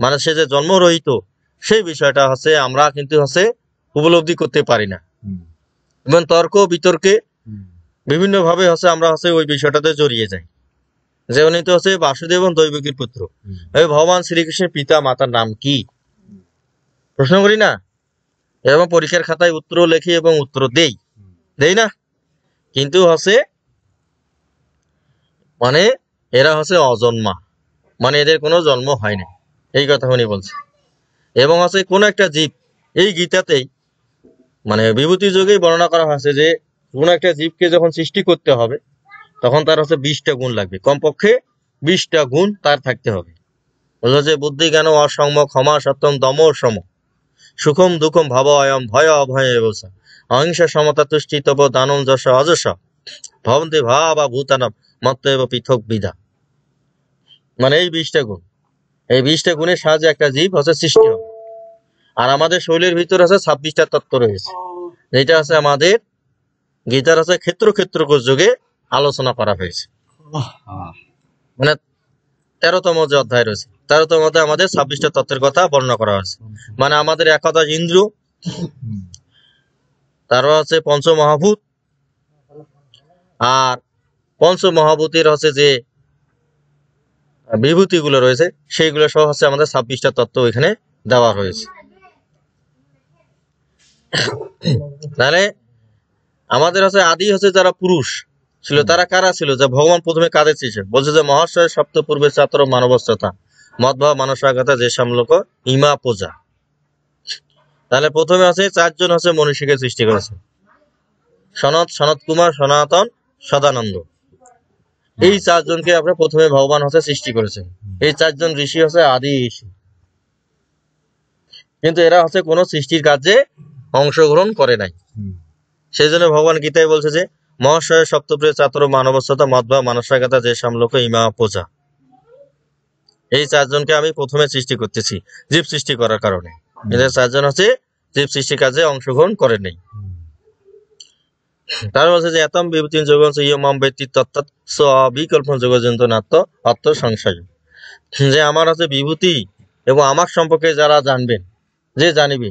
মানে সে যে জন্মরহিত, সেই বিষয়টা আমরা কিন্তু উপলব্ধি করতে পারি না, এবং তর্ক বিতর্কে বিভিন্ন ভাবে আমরা ওই বিষয়টাতে জড়িয়ে যাই, যে উনি তো বাসুদেব এবং দৈবকীর পুত্র। ভগবান শ্রীকৃষ্ণের পিতা মাতার নাম কি প্রশ্ন করি না, এবং পরীক্ষার খাতায় উত্তর লেখি এবং উত্তর দেই না, কিন্তু মানে এরা অজন্মা, মানে এদের কোনো জন্ম হয় না, এই কথা উনি বলছে। এবং কোন একটা জীব, এই গীতাতেই মানে বিভূতি যোগেই বর্ণনা করা হয়েছে যে কোন একটা জীবকে যখন সৃষ্টি করতে হবে তখন তার 20টা গুণ লাগবে, কমপক্ষে 20টা গুণ তার থাকতে হবে। বললো যে বুদ্ধি জ্ঞান অসম ক্ষমা সত্যম দম সম সুখম দুঃখম ভাব অয়ম ভয় অভয় এবসা অহিংসা সমতা তুষ্টি তব দানম যশ অযশ ভবন্তি ভাবা ভূতানম মত্তব পৃথক বিধা। মানে এই 20টা গুণ, এই 20টা গুণের সাহায্যে একটা জীব সৃষ্টি হবে। আর আমাদের শরীরের ভিতর আছে 26টা তত্ত্ব রয়েছে, যেটা আছে আমাদের গীতার আছে ক্ষেত্র ক্ষেত্র যোগে আলোচনা করা হয়েছে। মানে 13তম যে অধ্যায় রয়েছে, 13তম অধ্যায় আমাদের 26টা তত্ত্বের কথা বর্ণনা করা হয়েছে। মানে আমাদের একাদশ ইন্দ্র, তারপর হচ্ছে পঞ্চ মহাভূত, আর পঞ্চ মহাভূতের হচ্ছে যে বিভূতি গুলো রয়েছে সেইগুলো সহ হচ্ছে আমাদের 26টা তত্ত্ব এখানে দেওয়া হয়েছে। তাহলে আমাদের হচ্ছে আদি হচ্ছে যারা পুরুষ ছিল তারা কারা ছিল, যে ভগবান প্রথমে কাদের ছিল বলছে যে মহাশয় সপ্ত পূর্বে চাতর মানবস্থতা মদভাব মানসাগতা যে সামলোক ইমা পূজা। তাহলে প্রথমে আছে 4 জন হচ্ছে মনীষীকে সৃষ্টি করেছে, সনত কুমার, সনাতন, সদানন্দ। এই 4 জনকে আমরা প্রথমে ভগবান হচ্ছে সৃষ্টি করেছেন। এই 4 জন ঋষি হচ্ছে আদি ঋষি, কিন্তু এরা হচ্ছে কোন সৃষ্টির কাজে অংশগ্রহণ করে নাই। সেই জন্য ভগবান গীতায় বলছে যে মহাশয় সপ্তপ্রিয় চাতর মানবস্থতা মদভাব মানসাগতা যে সামলোক ইমা পূজা। এই 4 জনকে আমি প্রথমে সৃষ্টি করতেছি জীব সৃষ্টি করার কারণে। এদের 4 জন হচ্ছে জীব সৃষ্টির কাজে অংশগ্রহণ করে নেই। তার বলছে যে এতম বিভূতি যোগন ইয়মাম ব্যক্তি তত্ত্ব বিকল্প যোগজন্ত নাত্ম আত্ম সংশয়, যে আমার হচ্ছে বিভূতি এবং আমার সম্পর্কে যারা জানবেন, যে জানিবে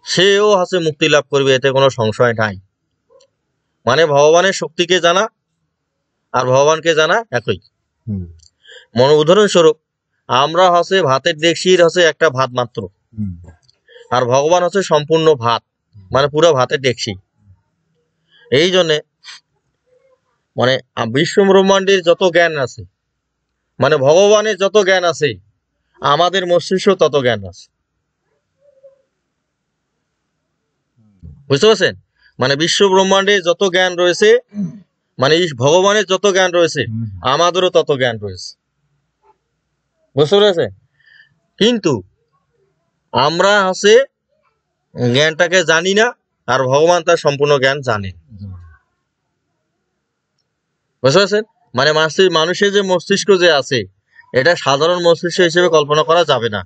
সেও হচ্ছে মুক্তি লাভ করবে, এতে কোনো সংশয় নাই। মানে ভগবানের শক্তিকে জানা আর ভগবানকে জানা একই। উদাহরণস্বরূপ আমরা হচ্ছে ভাতের ডেকচির হচ্ছে একটা ভাত মাত্র, আর ভগবান হচ্ছে সম্পূর্ণ ভাত, মানে পুরো ভাতের ডেকচি। এই জন্যে মানে বিশ্ব ব্রহ্মাণ্ডের যত জ্ঞান আছে, মানে ভগবানের যত জ্ঞান আছে আমাদের মস্তিষ্ক তত জ্ঞান আছে। বুঝতে পারছেন? মানে বিশ্ব ব্রহ্মাণ্ডে যত জ্ঞান রয়েছে, মানে ভগবানের যত জ্ঞান রয়েছে আমাদেরও তত জ্ঞান রয়েছে। বুঝতে পেরেছে? কিন্তু আমরা হচ্ছে জ্ঞানটাকে জানি না, আর ভগবান তার সম্পূর্ণ জ্ঞান জানেন। বুঝতে পারছেন? মানে মানুষের যে মস্তিষ্ক যে আছে এটা সাধারণ মস্তিষ্ক হিসেবে কল্পনা করা যাবে না।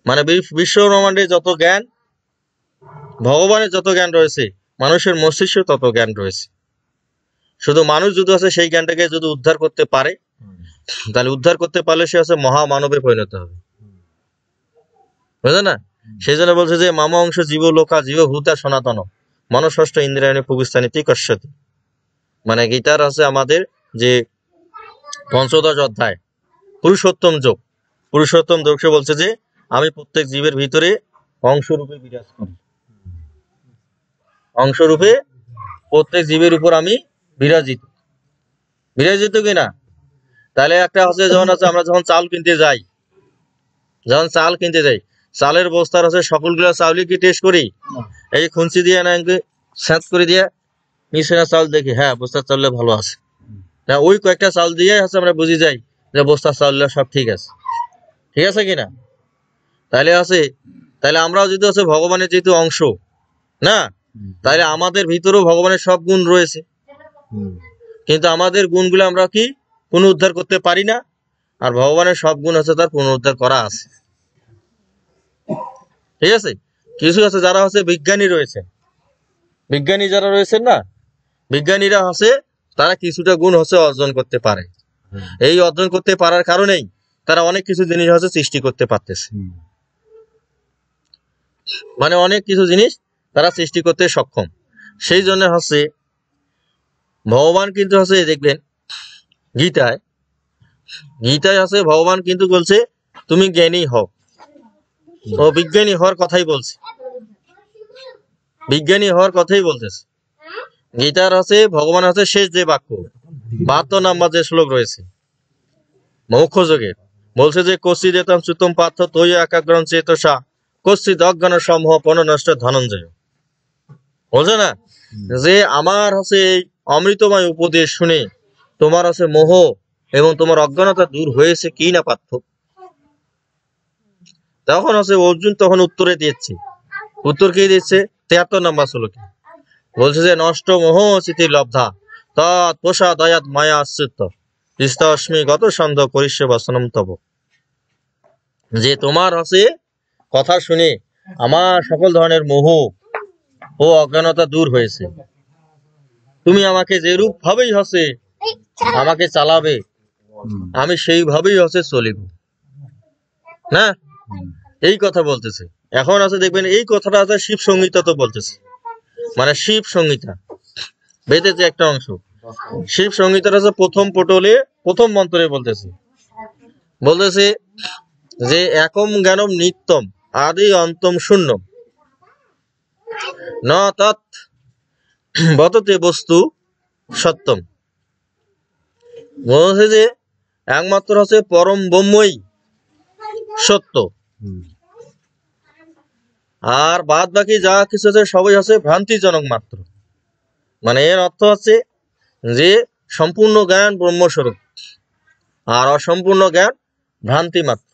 মানে বিশ্ব ব্রহ্মাণ্ডে যত জ্ঞান, ভগবানের যত জ্ঞান রয়েছে মানুষের মস্তিষ্ক তত জ্ঞান রয়েছে। শুধু মানুষ যদি আছে সেই জ্ঞানটাকে যদি উদ্ধার করতে পারে, তাহলে উদ্ধার করতে পারলে সে হচ্ছে মহামানবে পরিণত হবে। বুঝলেন না? সেই জন্য বলছে যে মামা অংশ জীব লোকা জীবভূতা সনাতন মনষষ্ঠ ইন্দ্রিয়াণী ভূস্থানীতি কশ্যতি। মানে গীতার আছে আমাদের যে 15 অধ্যায় পুরুষোত্তম যোগ, পুরুষোত্তম যোগে বলছে যে আমি প্রত্যেক জীবের ভিতরে অংশরূপে বিরাজ করি, অংশরূপে প্রত্যেক জীবের উপর আমি বিরাজিত কিনা। তাহলে একটা হচ্ছে যখন আছে আমরা যখন চাল কিনতে যাই, চালের বস্তার হচ্ছে সকলগুলো চাউলই কি টেস্ট করি? এই খুঁচি দিয়ে না স্যাঁত করে দিয়ে মিশনা চাল দেখি, হ্যাঁ বস্তার চাউল ভালো আছে, ওই কয়েকটা চাল দিয়ে হচ্ছে আমরা বুঝি যাই যে বস্তার চাউল সব ঠিক আছে কিনা। তাহলে আমরাও যদি হচ্ছে ভগবানের যেহেতু অংশ না, তাহলে আমাদের ভিতরেও ভগবানের সব গুণ রয়েছে, কিন্তু আমাদের গুণগুলো আমরা কি পুনরুদ্ধার করতে পারি না, আর ভগবানের সব গুণ আছে তার পুনরুদ্ধার করা আছে। ঠিক আছে? কিছু আছে যারা হচ্ছে বিজ্ঞানী রয়েছে, বিজ্ঞানী যারা রয়েছেন না, বিজ্ঞানীরা হচ্ছে তারা কিছুটা গুণ হচ্ছে অর্জন করতে পারে। এই অর্জন করতে পারার কারণেই তারা অনেক কিছু জিনিস হচ্ছে সৃষ্টি করতে পারতেছে। মানে অনেক কিছু জিনিস তারা সৃষ্টি করতে সক্ষম। সেই জন্য হচ্ছে ভগবান কিন্তু হচ্ছে দেখবেন গীতায় আছে ভগবান কিন্তু বলছে তুমি জ্ঞানী হও, ও বিজ্ঞানী হওয়ার কথাই বলছে, বিজ্ঞানী হওয়ার কথাই বলতেছে। গীতার আছে ভগবান আছে শেষ যে বাক্য 72 নাম্বার যে শ্লোক রয়েছে মোক্ষ যোগের, বলছে যে কশ্চিৎ এতম সুতম পার্থ তৈ একাগ্রম চেতসা কশ্চিৎ অজ্ঞান সমূহ পননষ্ট ধনঞ্জয়। বলছে না যে আমার হচ্ছে এই অমৃতময় উপদেশ শুনে তোমার হচ্ছে মোহ এবং তোমার অজ্ঞানতা দূর হয়েছে কি না পার্থ। তখন হচ্ছে অর্জুন তখন উত্তরে দিচ্ছে, উত্তর কি দিচ্ছে 73 নম্বর শ্লোকে বলছে যে নষ্ট মোহ স্মৃতি লব্ধা তৎ প্রসাদয়াৎ মায়া আশ্রিত স্তস্মি গত সন্দেহ করিষ্য বসনম তব। যে তোমার হচ্ছে কথা শুনে আমার সকল ধরনের মোহ ও অজ্ঞানতা দূর হয়েছে। তুমি আমাকে যেরূপ ভাবেই হচ্ছে আমাকে চালাবে, আমি সেইভাবেই হচ্ছে চলিব না, এই কথা বলতেছে। এখন আছে দেখবেন এই কথাটা আছে শিব সংহিতা তো বলতেছে, মানে শিব সংহিতা বেদের যে একটা অংশ, শিব সংহিতার আছে প্রথম পটলে প্রথম মন্ত্রে বলতেছে যে একম জ্ঞানম নিত্যম আদি অন্তম শূন্যম ন তৎ বততে বস্তু সত্যম। বলছে যে একমাত্র হচ্ছে পরম ব্রহ্মই সত্য, আর বাদ বাকি যা কিছু আছে সবই হচ্ছে ভ্রান্তিজনক মাত্র। মানে এর অর্থ হচ্ছে যে সম্পূর্ণ জ্ঞান ব্রহ্মস্বরূপ আর অসম্পূর্ণ জ্ঞান ভ্রান্তি মাত্র।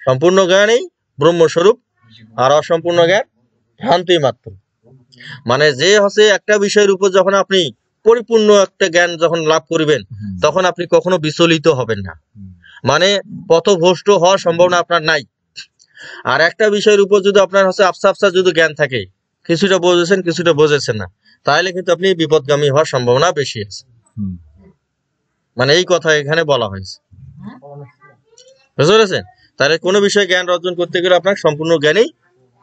সম্পূর্ণ জ্ঞানই ব্রহ্মস্বরূপ আর অসম্পূর্ণ জ্ঞান ভ্রান্তি মাত্র। মানে যে হচ্ছে একটা বিষয়ের উপর যখন আপনি পরিপূর্ণ একটা জ্ঞান যখন লাভ করিবেন তখন আপনি কখনো বিচলিত হবেন না, মানে পথভ্রষ্ট হওয়ার সম্ভাবনা আপনার নাই। আর একটা বিষয়ের উপর যদি আপনার হচ্ছে আফসা আফসা যদি জ্ঞান থাকে, কিছুটা বুঝেছেন কিছুটা বুঝেছেন না, তাহলে কিন্তু আপনি বিপদগামী হওয়ার সম্ভাবনা বেশি আছে। মানে এই কথা এখানে বলা হয়েছে, বুঝতে পেরেছেন? তাহলে কোনো বিষয়ে জ্ঞান অর্জন করতে গেলে আপনার সম্পূর্ণ জ্ঞানই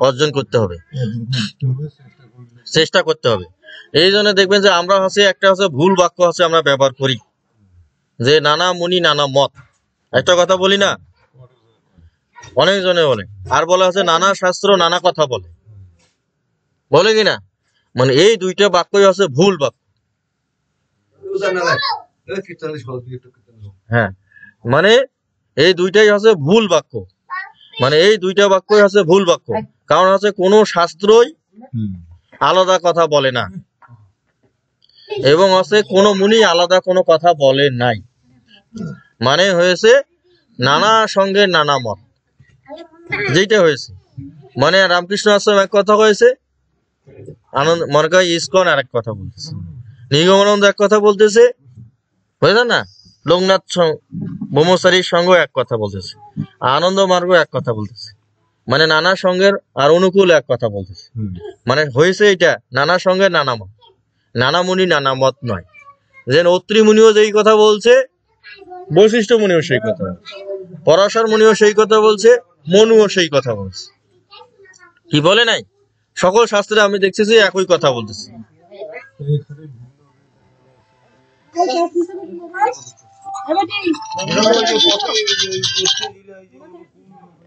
অর্জন করতে হবে, চেষ্টা করতে হবে। এই জন্য দেখবেন যে আমরা হচ্ছে একটা হচ্ছে ভুল বাক্য হচ্ছে আমরা ব্যবহার করি, যে নানা মুনি নানা মত। একটা কথা বলি না, অনেকজনে বলে, আর বলা হচ্ছে নানা শাস্ত্র নানা কথা বলে, বলে কিনা? মানে এই দুইটা বাক্যই হচ্ছে ভুল বাক্য। হ্যাঁ, মানে এই দুইটাই হচ্ছে ভুল বাক্য, মানে এই দুইটা বাক্যই হচ্ছে ভুল বাক্য। কারণ হচ্ছে কোনো শাস্ত্রই আলাদা কথা বলে না, এবং হচ্ছে কোনো মুনি আলাদা কোনো কথা বলে নাই। মানে হয়েছে নানা সঙ্গে নানা মত, যেটা হয়েছে। মানে রামকৃষ্ণ আশ্রম এক কথা হয়েছে, আনন্দ মনে করেন ইসকন আর এক কথা বলতেছে, নিগমানন্দ এক কথা বলতেছে, বুঝলেন না? লোকনাথ ব্রহ্মচারীর সঙ্গ এক কথা বলতেছে, আনন্দ মার্গ এক কথা বলতেছে। মানে নানা সঙ্গের আর অনুকূল এক কথা বলতেছে। মানে হয়েছে এটা নানা সঙ্গে নানা মত, নানা মুনি নানা মত নয়। যে অত্রি মুনিও যেই কথা বলছে, বৈশিষ্ট্য মুনিও সেই কথা বলছে, পরাশর মুনিও সেই কথা বলছে, মনুও সেই কথা বলছে। কি বলে নাই? সকল শাস্ত্রে আমি দেখছি যে একই কথা বলতেছে।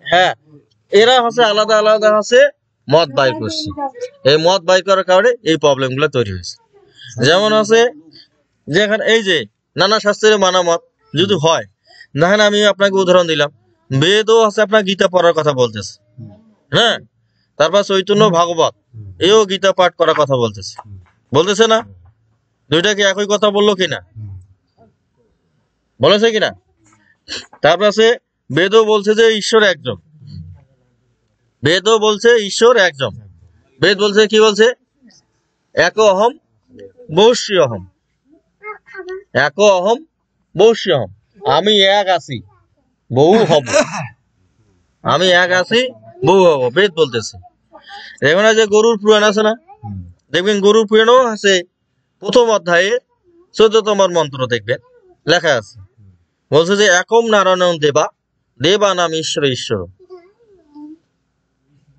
হ্যাঁ, এরা হচ্ছে আলাদা আলাদা হচ্ছে মত বাইর করছে। এই মত বাইর করার কারণে এই প্রবলেম গুলো তৈরি হয়েছে। যেমন আছে যেখানে এই যে নানা শাস্ত্রের মানা মত যদি হয়, দেখেন আমি আপনাকে উদাহরণ দিলাম, বেদও আছে আপনার গীতা পড়ার কথা বলতেছে, হ্যাঁ, তারপর চৈতন্য ভাগবত এও গীতা পাঠ করার কথা বলতেছে, বলতেছে না? দুইটা কি একই কথা বললো কিনা? বলেছে কিনা? তারপর আছে বেদও বলছে যে ঈশ্বর একজন, বেদও বলছে ঈশ্বর একজন। বেদ বলছে কি বলছে? এক অহম বহুশ্রী অহম, এক অহম বহুশ্রী অহম, আমি এক আছি বহু হব, আমি এক আছি বহু হব, বেদ বলতেছে। এখন যে গরুর পুরাণ আছে না, দেখবেন গরুর পুরাণও আছে প্রথম অধ্যায়ে 14তম মন্ত্র দেখবেন লেখা আছে, বলছে যে একম নারায়ণ দেবা দেবা নাম ঈশ্বর ঈশ্বর,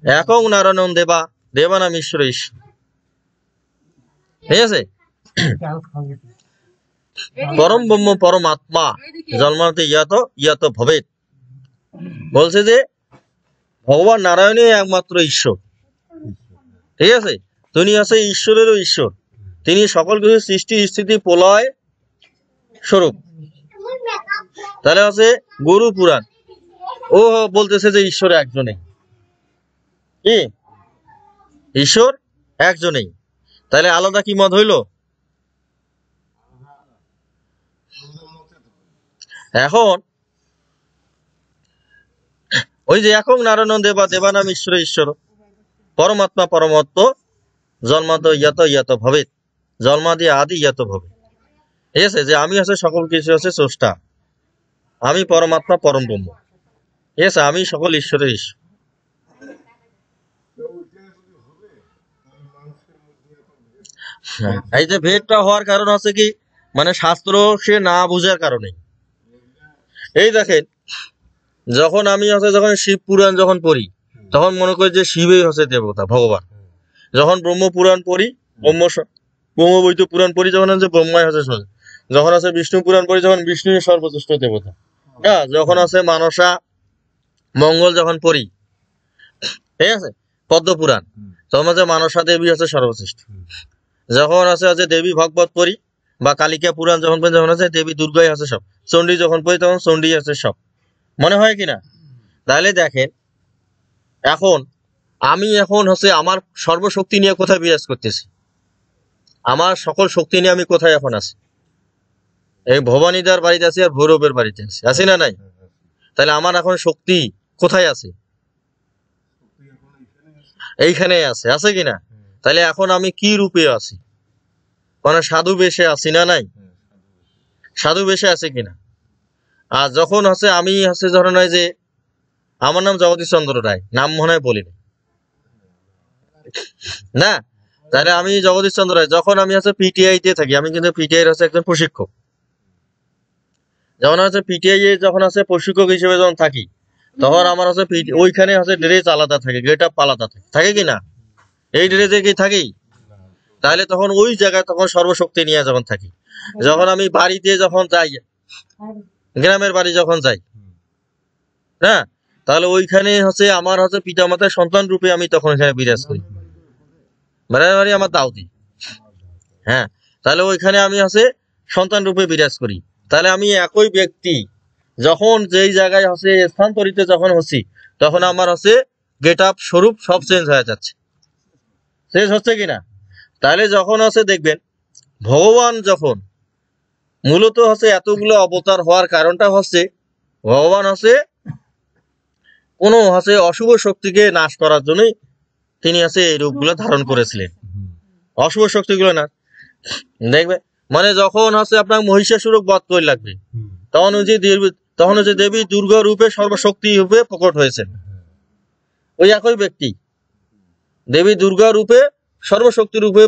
একম নারায়ণ দেবা দেবা নাম ঈশ্বর ঈশ্বর। ঠিক আছে? পরম ব্রহ্ম পরম আত্মা জন্মাতে ইয়াত ভবেত, বলছে যে ভগবান নারায়ণই একমাত্র ঈশ্বর। ঠিক আছে? তিনি আছে ঈশ্বরেরও ঈশ্বর, তিনি সকল কিছু সৃষ্টি স্থিতি প্রলয় স্বরূপ। তাহলে আছে গরু পুরাণ, ও বলতেছে যে ঈশ্বর একজনেই, কি ঈশ্বর একজনেই। তাহলে আলাদা কি মত হইল? এখন ওই যে এখন নারায়ণ দেবা দেবানাম ঈশ্বর ঈশ্বর পরমাত্মা পরমাত্ম জন্মাদ ইয়াত ইয়াত ভবেত, জন্মাদি আদি ইয়াত ভবে। ঠিক আছে? যে আমি আছে সকল কিছু আছে স্রষ্টা, আমি পরমাত্মা পরম ব্রহ্ম। ঠিক আছে, আমি সকল ঈশ্বরের ঈশ্বর। তো ওইটা যদি হবে তাহলে মানুষের মধ্যে এখন হ্যাঁ, এই যে ভেদটা হওয়ার কারণ হচ্ছে কি, মানে শাস্ত্র সে না বুঝার কারণে। এই দেখেন, যখন আমি যখন শিব পুরাণ যখন পড়ি, তখন মনে করি যে শিবই হচ্ছে দেবতা, ভগবান। যখন ব্রহ্ম পুরাণ পড়ি, ব্রহ্মবৈত পুরাণ পড়ি, যখন হচ্ছে ব্রহ্মাই হচ্ছে সোজা। যখন আছে বিষ্ণু পুরাণ পড়ি, যখন বিষ্ণুই সর্বশ্রেষ্ঠ দেবতা। হ্যাঁ, যখন আছে মানসা মঙ্গল যখন পড়ি, ঠিক আছে, পদ্ম পুরাণ, তখন হচ্ছে মানসা দেবী হচ্ছে সর্বশ্রেষ্ঠ। যখন আছে দেবী ভাগবত পড়ি বা কালিকা পুরাণ যখন পড়ি, যখন আছে দেবী দুর্গাই আছে সব। চণ্ডী যখন পড়ি, তখন চণ্ডী আছে সব। মনে হয় কিনা? তাহলে দেখেন, এখন আমি এখন হচ্ছে আমার সর্বশক্তি নিয়ে কোথায় বিরাজ করতেছি, আমার সকল শক্তি নিয়ে আমি কোথায় এখন আছি? এই ভবানীদার বাড়িতে আছি আর ভৈরবের বাড়িতে আছি, আছি না নাই? তাহলে আমার এখন শক্তি কোথায় আছে? শক্তি এখন এখানে আছে। এইখানে আছে, আছে কিনা? তাহলে এখন আমি কি রূপে আছি? মানে সাধু বেশে আছি না নাই? সাধু বেশে আছে কিনা? আর যখন আছে আমি ধরেন হয় যে আমার নাম জগদীশ চন্দ্র রায়, নাম মনে হয় বলিনি না, তাহলে আমি জগদীশ চন্দ্র রায়। যখন আমি পিটিআই তে থাকি, আমি কিন্তু পিটিআই এর একজন প্রশিক্ষক। যখন পিটিআই এ যখন প্রশিক্ষক হিসেবে যখন থাকি, তখন আমার ওইখানে ড্রেস আলাদা থাকে, গেট আপ আলাদা থাকে, থাকে কি না? এই ড্রেসে কি থাকি? তাহলে তখন ওই জায়গায় তখন সর্বশক্তি নিয়ে যখন থাকি। যখন আমি বাড়িতে যখন যাই, গ্রামের বাড়ি যখন যাই, না, তাহলে ওইখানে আমার পিতা মাতার সন্তান রূপে আমি তখন এখানে বিরাজ করি। বাড়ি আমার দাউদি। হ্যাঁ, তাহলে ওইখানে আমি সন্তান রূপে বিরাজ করি। তাহলে আমি একই ব্যক্তি যখন যেই জায়গায় স্থানান্তরিত যখন হচ্ছি, তখন আমার গেট আপ স্বরূপ সব চেঞ্জ হয়ে যাচ্ছে। চেঞ্জ হচ্ছে কিনা? তাহলে যখন দেখবেন, ভগবান যখন মূলত এতগুলো অবতার হওয়ার কারণটা ভগবান কোনো অশুভ শক্তিকে নাশ করার জন্যই তিনি এই রূপগুলো ধারণ করেছিলেন। অশুভ শক্তিগুলো না দেখবে, মানে যখন আপনার মহিষাসুরক বধ করে লাগবে, তখন দেবী দুর্গা রূপে সর্বশক্তি রূপে প্রকট হয়েছেন। ওই একই ব্যক্তি দেবী দুর্গা রূপে সর্বশক্তি রূপে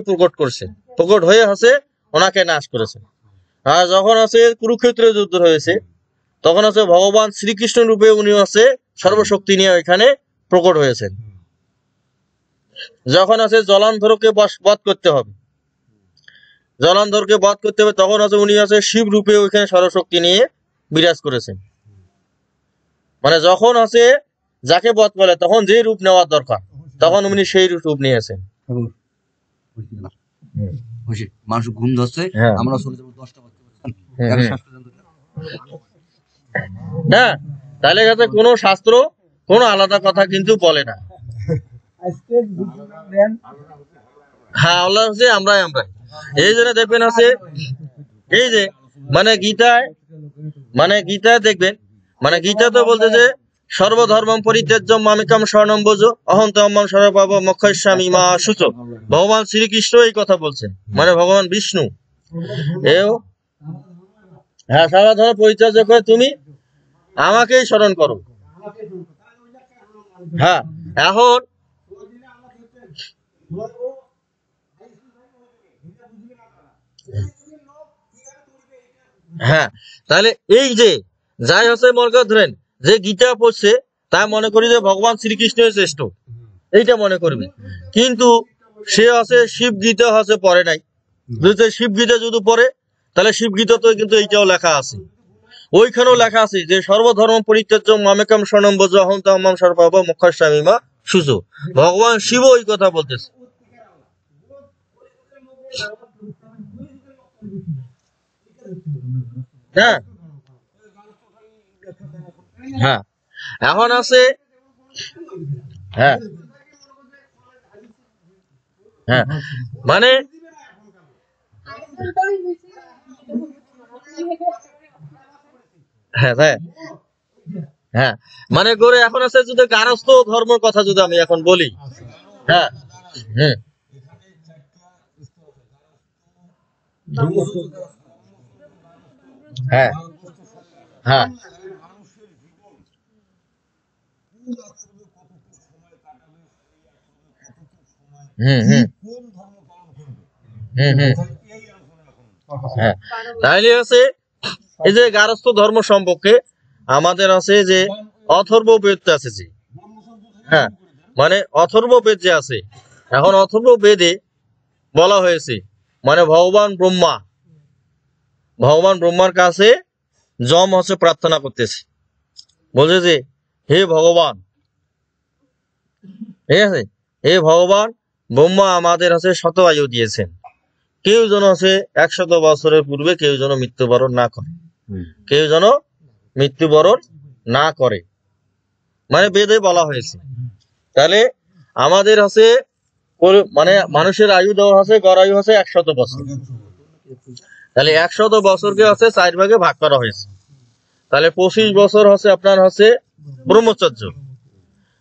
প্রকট হয়ে ওনাকে নাশ করেছেন। আর যখন কুরুক্ষেত্রে যুদ্ধ হয়েছে, তখন ভগবান শ্রীকৃষ্ণ রূপে উনি সর্বশক্তি নিয়ে এখানে প্রকট হয়েছেন। যখন জলান্ধরকে বধ করতে হবে, তখন উনি শিব রূপে ওইখানে সর্বশক্তি নিয়ে বিরাজ করেছেন। মানে যখন যাকে বধ করে, তখন যে রূপ নেওয়ার দরকার, তখন উনি সেই রূপ নিয়েছেন। মানুষ ঘুম ধরছে, হ্যাঁ। আমরা চলে যাবো 10টা বাজতে। হ্যাঁ, তাহলে কোনো শাস্ত্র কোনো আলাদা কথা কিন্তু বলে না। হ্যাঁ, আল্লাহ আমরাই। এই জন্য দেখবেন এই যে গীতায় দেখবেন, গীতা তো বলতে যে সর্বধর্মম পরিত্যাজ্যম মামেকম শরণম ব্রজ অহং ত্বম্যহং সর্বপাপ মোক্ষয়িষ্যামি মা শুচো। ভগবান শ্রীকৃষ্ণ এই কথা বলছেন, ভগবান বিষ্ণু। হ্যাঁ, সর্বধর্ম পরিত্যাজ্য করে তুমি আমাকেই স্মরণ করো। হ্যাঁ, এখন হ্যাঁ, তাহলে এই যে যাই মনে করে ধরেন যে গীতা পড়ছে, তাই মনে করি যে ভগবান শ্রীকৃষ্ণের শ্রেষ্ঠ, এইটা মনে করবে। কিন্তু সে শিব গীতা পড়ে নাই। শিব গীতা যদি পড়ে, তাহলে শিব গীতা তো কিন্তু এইটাও লেখা আছে, ওইখানেও লেখা আছে যে সর্বধর্ম পরিত্যাজ্য মামেকম শরণম ব্রজ অহং ত্বম্যহং সর্বপাপ মোক্ষয়িষ্যামি মা শুচো। ভগবান শিব ওই কথা বলতেছে। হ্যাঁ, হ্যাঁ, এখন হ্যাঁ, হ্যাঁ, মানে হ্যাঁ, হ্যাঁ, হ্যাঁ, করে এখন যদি গারস্থ ধর্মের কথা যদি আমি এখন বলি, হ্যাঁ, হ্যাঁ, হ্যাঁ, হ্যাঁ, কোন আশ্রমে কতটুকু সময় কাটাবে, সেই আশ্রমে কতটুকু সময় হুম হুম কোন ধর্ম পালন করবে, হুম হুম এই আলোচনা এখন। হ্যাঁ, তাইলে আছে এই যে গারস্থ ধর্ম সম্পর্কে আমাদের আছে যে অথর্ব বেদ আছে যে, হ্যাঁ, মানে অথর্ব বেদ যে আছে, এখন অথর্ব বেদে বলা হয়েছে মানে ভগবান ব্রহ্মার কাছে যম হচ্ছে প্রার্থনা করতেছে, বলছে যে হে ভগবান, ঠিক আছে, হে ভগবান, ব্রহ্মা আমাদের হচ্ছে শত আয়ু দিয়েছেন, কেউ যেন হচ্ছে 100 বছরের পূর্বে কেউ যেন মৃত্যুবরণ না করে, কেউ যেন মৃত্যুবরণ না করে, মানে বেদে বলা হয়েছে। তাহলে আমাদের হচ্ছে মানে মানুষের আয়ু দেওয়া আছে, গড় আয়ু হচ্ছে 100 বছর। তাহলে 100 বছরকে হচ্ছে 4 ভাগে ভাগ করা হয়েছে। তাহলে 25 বছর হচ্ছে আপনার হচ্ছে ব্রহ্মচর্য,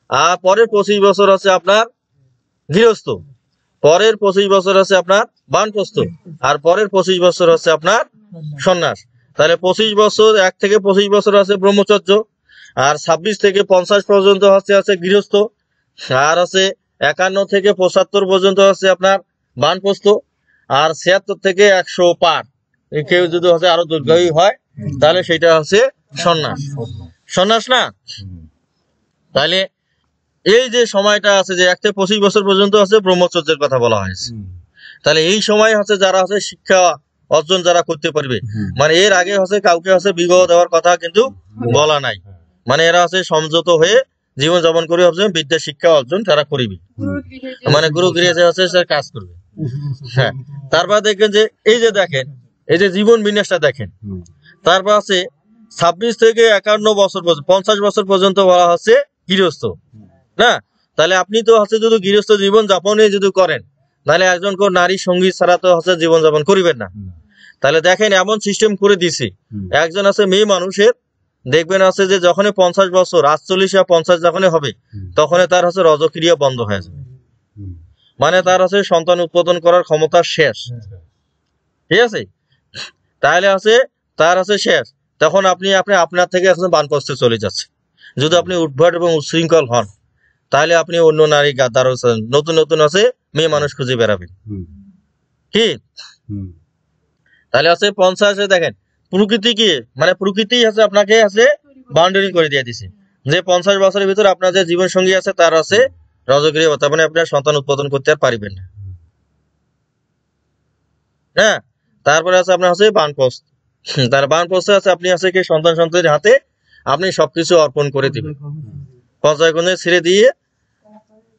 আর পরের 25 বছর হচ্ছে আপনার গৃহস্থ, পরের 25 বছর হচ্ছে আপনার বানপ্রস্থ, আর পরের 25 বছর হচ্ছে আপনার সন্ন্যাস। তাহলে 25 বছর 1 থেকে 25 বছর আছে ব্রহ্মচর্য, আর 26 থেকে 50 পর্যন্ত হচ্ছে গৃহস্থ, আর আছে 51 থেকে 75 পর্যন্ত হচ্ছে আপনার বানপ্রস্থ, আর 76 থেকে 100 পার কেউ যদি হচ্ছে আরো দীর্ঘায়ু হয় তাহলে সেটা হচ্ছে সন্ন্যাস। সন্ন্যাস না? তাহলে এই যে সময়টা আছে যে 1 থেকে 25 বছর পর্যন্ত আছে ব্রহ্মচর্যের কথা বলা হয়েছে। তাহলে এই সময় হচ্ছে যারা হচ্ছে শিক্ষা অর্জন যারা করতে পারবে, মানে এর আগে হচ্ছে কাউকে হচ্ছে বিবাহ দেওয়ার কথা কিন্তু বলা নাই, মানে এরা হচ্ছে সংযত হয়ে জীবন যাপন করে হচ্ছে বিদ্যা শিক্ষা অর্জন তারা করিবে, মানে গুরু গৃহে যে হচ্ছে সে কাজ করবে। হ্যাঁ, তারপর দেখেন যে এই যে দেখেন এই যে জীবন বিন্যাসটা দেখেন, তারপর আছে 26 থেকে 51 বছর পর্যন্ত 50 বছর পর্যন্ত বলা হচ্ছে গৃহস্থ, না? তাহলে আপনি তো হচ্ছে যদি গৃহস্থ জীবন যাপনে যদি করেন তাহলে একজন কোন নারী সঙ্গী ছাড়া তো হচ্ছে জীবন যাপন করিবেন না। তাহলে দেখেন এমন সিস্টেম করে দিছে, একজন আছে মেয়ে মানুষের দেখবেন আছে যে যখনই 50 বছর 48 বা 50 যখনই হবে তখনই তার হচ্ছে রজক্রিয়া বন্ধ হয়ে যাবে, মানে তার হচ্ছে সন্তান উৎপাদন করার ক্ষমতা শেষ, ঠিক আছে? তাহলে আছে তার আছে শেষ, তখন আপনি আপনার থেকে এখন বানপ্রস্থে চলে যাচ্ছে। যদি আপনি উদ্ভট এবং উচ্ছৃঙ্খল হন তাহলে আপনি অন্য নারী গাদ্দার নতুন নতুন আছে মেয়ে মানুষ খুঁজে বেড়াবেন, কি? তাহলে আছে 50 দেখেন প্রকৃতি কি, মানে প্রকৃতি আছে আপনাকে আছে বাউন্ডারি করে দিয়ে দিছে যে 50 বছরের ভিতর আপনার যে জীবন সঙ্গী আছে তার আছে রজক্রিয়া, তার মানে আপনার সন্তান উৎপাদন করতে আর পারিবেন না, হ্যাঁ? তারপরে আছে আপনার হচ্ছে বানপ্রস্থ, তার বানপ্রস্থে আছে আপনি আছে কি সন্তানের হাতে আপনি সবকিছু অর্পণ করে দিবেন, পর্যায়ক্রমে ছেড়ে দিয়ে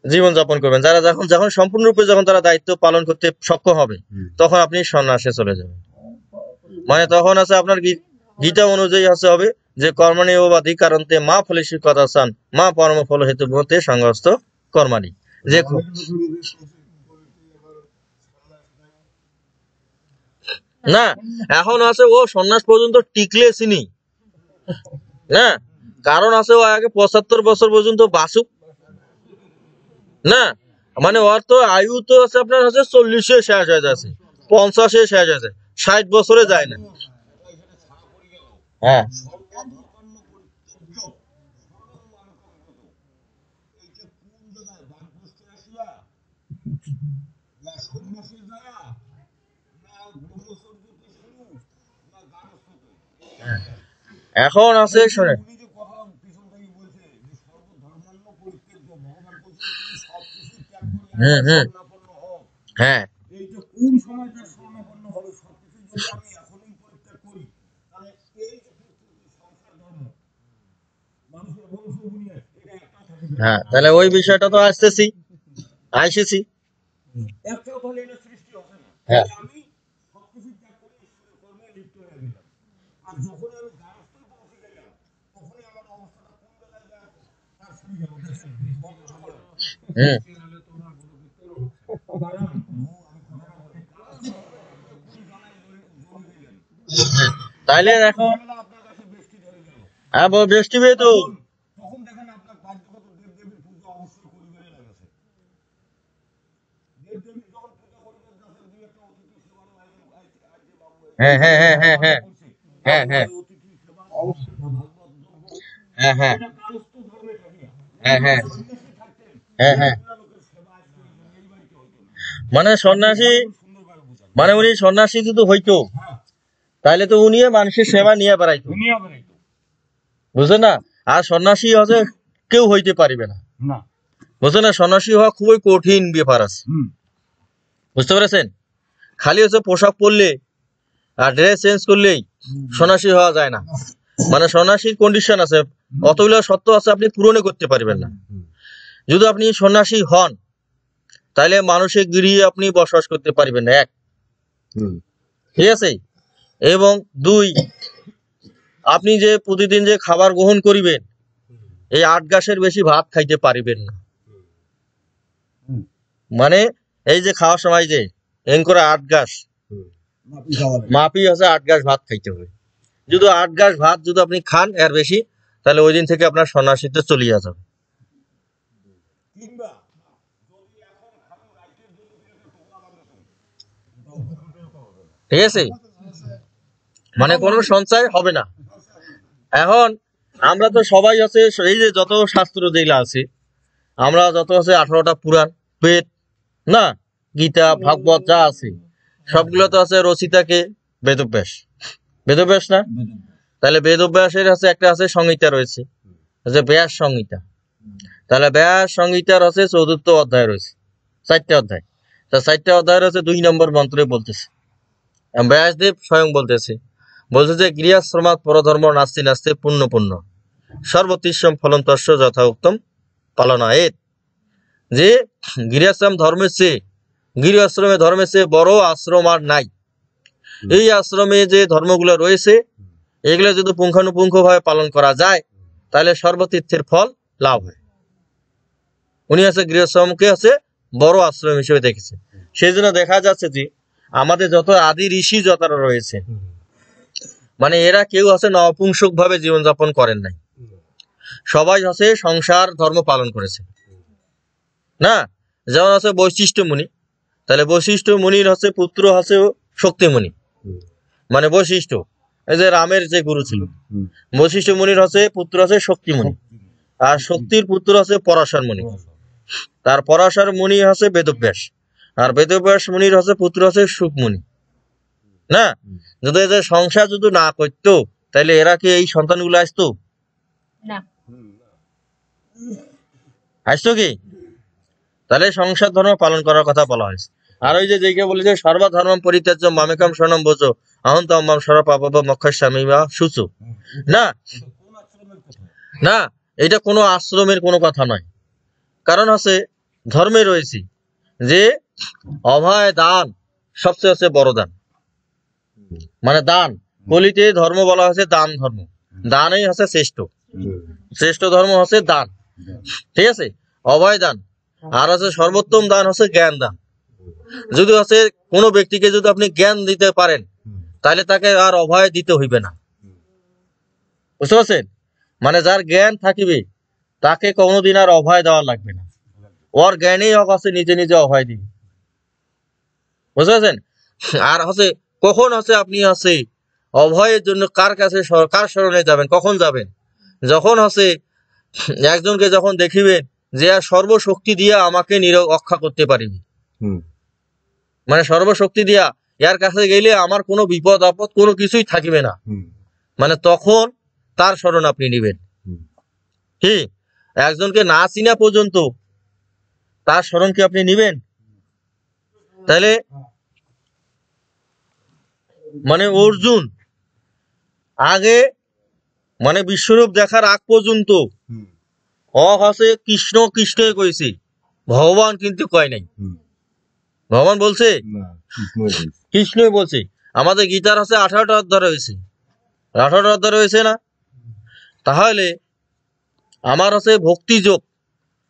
জীবন যাপন করবেন। যারা যখন যখন সম্পূর্ণরূপে যখন তারা দায়িত্ব পালন করতে সক্ষম হবে তখন আপনি সন্ন্যাসে চলে যাবেন, মানে তখন আছে আপনার গীতা অনুযায়ী আছে হবে যে কর্মণি ও অধিকারন্তে মা ফলিসি কথা চান মা পরম ফল হেতু মতে সংগস্ত কর্মাণি, যে না এখন আছে ও সন্ন্যাস পর্যন্ত টিকলে চিনি না, কারণ আছে ও আগে 75 বছর পর্যন্ত বাসুক, না? মানে ওর তো আয়ু তো আছে আপনার হচ্ছে 40-এ শেষ হয়ে যাচ্ছে, 50-এ শেষ হয়ে যায়, 60 বছরে যায় না। হ্যাঁ সর্বধর্মান্য পরিত্যাজ্য সর্বমানবগত, এই যে কোন জায়গায় বানপ্রস্থে আসিয়া না সন্ন্যাসী যায়া না ব্রহ্মচর্যতে শুরু না গারস্থতে, এখন আছে শোনেন, উনি যে কথা পিছন থেকে বলছে যে সর্বধর্মান্য পরিত্যাজ্য, ভগবান বলছেন তুমি সবকিছু ত্যাগ করে হুম আমার হুম শরণাপন্ন হও। হ্যাঁ এই যে কোন সময়টা শরণাপন্ন হবে, সবকিছু যদি আমি এখনই পরিত্যাগ করি তাহলে এই যে সংসার ধর্ম মানুষের বংশ বুনিয়ে এটা একটা থাকবে, হ্যাঁ, তাহলে ওই বিষয়টা তো আসতেছি আইসেছি। একটাও তাহলে এটা সৃষ্টি হবে না। হ্যাঁ তাহলে আমি সবকিছু ত্যাগ করে ঈশ্বরের কর্মে লিপ্ত হয়ে গেলাম, আর যখন আমি গারস্থ পৌঁছে গেলাম তখনই আমার অবস্থাটা কোন জায়গায় যায় তার শুরু গেল দেখেন বর্ণনা করেন। হুম কারণ আমি কথাটা বলি, গারস্থ কোন জায়গায় জমি গেলেন, তাইলে এখন বেলা আপনার কাছে বৃষ্টি ধরে গেল, হ্যাঁ বৃষ্টি পেয়ে তো তখন দেখেন আপনার বাধ্যগত দেবদেবীর পুজো অবশ্যই করিবারই লাগছে। দেবদেবীর যখন পূজা করিবেন দেখেন দুই একটা অতিথি সেবার আয়োজন আজকে বাবু হ্যাঁ হ্যাঁ হ্যাঁ হ্যাঁ হ্যাঁ করছে, হ্যাঁ হ্যাঁ অতিথি সেবা অবশ্যই ভাগবত দ্রব্য, হ্যাঁ হ্যাঁ এটা গারস্থ ধর্মে থাকে। হ্যাঁ হ্যাঁ হ্যাঁ হ্যাঁ মানে সন্ন্যাসী মানে উনি সন্ন্যাসী যদি হইতো তাহলে তো উনি মানুষের সেবা নিয়ে বেড়াইতো, দুনিয়া বেড়াইতো বুঝলেন না? আর সন্ন্যাসী হচ্ছে কেউ হইতে পারবে না, না। বুঝলেন না? সন্ন্যাসী হওয়া খুবই কঠিন ব্যাপার আছে, হুম। বুঝতে পেরেছেন? খালি হচ্ছে পোশাক পরলে আর ড্রেস চেঞ্জ করলেই সন্ন্যাসী হওয়া যায় না। মানে সন্ন্যাসীর কন্ডিশন আছে, অতগুলো সত্য আছে আপনি পূরণে করতে পারবেন না। যদি আপনি সন্ন্যাসী হন তাহলে মানুষের গৃহে আপনি বসবাস করতে পারবেন না, এক, ঠিক আছে? এবং দুই, আপনি যে প্রতিদিন যে খাবার গ্রহণ করিবেন এই 8 গাছের বেশি ভাত খাইতে পারিবেন না। মানে এই যে খাওয়ার সময় যে এন করে 8 গাছ মাপি আছে, 8 গাছ ভাত খাইতে হবে। যদি 8 গাছ ভাত যদি আপনি খান এর বেশি, তাহলে ওই দিন থেকে আপনার সন্ন্যাসীতে চলিয়ে যাবে। কিংবা যদি এখন খাবেন রাইটের জন্য একটা টোকলা বানাবেন, ঠিক আছে? মানে কোনো সঞ্চয় হবে না। এখন আমরা তো সবাই আছে, এই যে যত শাস্ত্র যেগুলা আছে, আমরা যত আছে 18টা পুরাণ, বেদ, না গীতা, ভাগবত যা আছে সবগুলো তো আছে রচিতাকে বেদব্যাস, বেদব্যাস না? তাহলে বেদব্যাসের আছে একটা আছে সংহিতা রয়েছে, যে ব্যাস সংহিতা। তাহলে ব্যাস সংহিতার আছে 4th অধ্যায় রয়েছে, 4টা অধ্যায়। তা 4টা অধ্যায় রয়েছে 2 নম্বর মন্ত্রে বলতেছে, ব্যাসদেব স্বয়ং বলতেছে যে গৃহাশ্রমাৎ পরধর্ম নাস্তি নাস্তি পুণ্য পুণ্য সর্বতিষ্যম ফলন্তস্য যথা উত্তম পালনায়েত। যে গৃহাশ্রম ধর্মের চেয়ে, গৃহাশ্রমে ধর্মের চেয়ে বড় আশ্রম আর নাই। এই আশ্রমে যে ধর্মগুলো রয়েছে এগুলো যদি পুঙ্খানুপুঙ্খ ভাবে পালন করা যায় তাহলে সর্বতীর্থের ফল লাভ হয়। উনি আছে গৃহাশ্রমকে আছে বড় আশ্রম হিসেবে দেখেছে। সেই জন্য দেখা যাচ্ছে যে আমাদের যত আদি ঋষি যতরা রয়েছে, মানে এরা কেউ আছে নপুংসক ভাবে জীবনযাপন করেন নাই, সবাই আছে সংসার ধর্ম পালন করেছে, না? যেমন আছে বৈশিষ্ট্য মুনি, তাহলে বৈশিষ্ট্য মুনির হচ্ছে পুত্র হচ্ছে শক্তি মুনি, মানে বৈশিষ্ট্য এই যে রামের যে গুরু ছিল, বৈশিষ্ট্য মুনির হচ্ছে পুত্র আছে শক্তি মুনি, আর শক্তির পুত্র আছে পরাশর মুনি। তার পরাশর মুনি হচ্ছে বেদব্যাস, আর বেদব্যাস মুনির হচ্ছে পুত্র হচ্ছে সুখ মুনি, না? যদি এদের সংসার যদি না করতো তাহলে এরা কি এই সন্তানগুলো আসতো? না। আসতো কি? তাহলে সংসার ধর্ম পালন করার কথা বলা হয়েছে। আর ওই যে যেকে বলে যে সর্বধর্ম পরিত্যাজ্য মামেকাম শরণম ব্রজ অহং তম্মাম সর্বপাপ মোক্ষয়িষ্যামি মা শুচি, না? কোন আশ্রমের কথা? না, এটা কোনো আশ্রমের কোনো কথা নয়। কারণ আছে ধর্মে রয়েছে যে অভয় দান সবচেয়ে হচ্ছে বড় দান, মানে দান। কলিতে ধর্ম বলা হয়েছে দান ধর্ম, দানই হচ্ছে শ্রেষ্ঠ, শ্রেষ্ঠ ধর্ম হচ্ছে দান, ঠিক আছে? অভয় দান। আর হচ্ছে সর্বোত্তম দান হচ্ছে জ্ঞান দান। যদি হচ্ছে কোনো ব্যক্তিকে যদি আপনি জ্ঞান দিতে পারেন তাহলে তাকে আর অভয় দিতে হইবে না, বুঝতে পারছেন? মানে যার জ্ঞান থাকিবে তাকে কোনোদিন আর অভয় দেওয়া লাগবে না, ওর জ্ঞানেই হচ্ছে নিজে নিজে অভয় দিবে, বুঝতে পারছেন? আর হচ্ছে কখন হচ্ছে আপনি হচ্ছে অভয়ের জন্য কার কাছে কার শরণে যাবেন, কখন যাবেন? যখন হচ্ছে একজনকে যখন দেখিবেন যে আর সর্বশক্তি দিয়া আমাকে রক্ষা করতে পারিবি, মানে সর্বশক্তি দিয়া এর কাছে গেলে আমার কোনো বিপদ আপদ কোনো কিছুই থাকিবে না, মানে তখন তার শরণ আপনি নিবেন। কি একজনকে না চিনা পর্যন্ত তার শরণ কি আপনি নিবেন? তাহলে মানে অর্জুন আগে মানে বিশ্বরূপ দেখার আগ পর্যন্ত হচ্ছে কৃষ্ণ কৃষ্ণই কইছে, ভগবান কিন্তু কয় নাই। ভগবান বলছে কৃষ্ণই বলছে। আমাদের গীতার আছে 18টা অধ্যায় রয়েছে, 18টা অধ্যায় রয়েছে না? তাহলে আমার আছে ভক্তি যোগ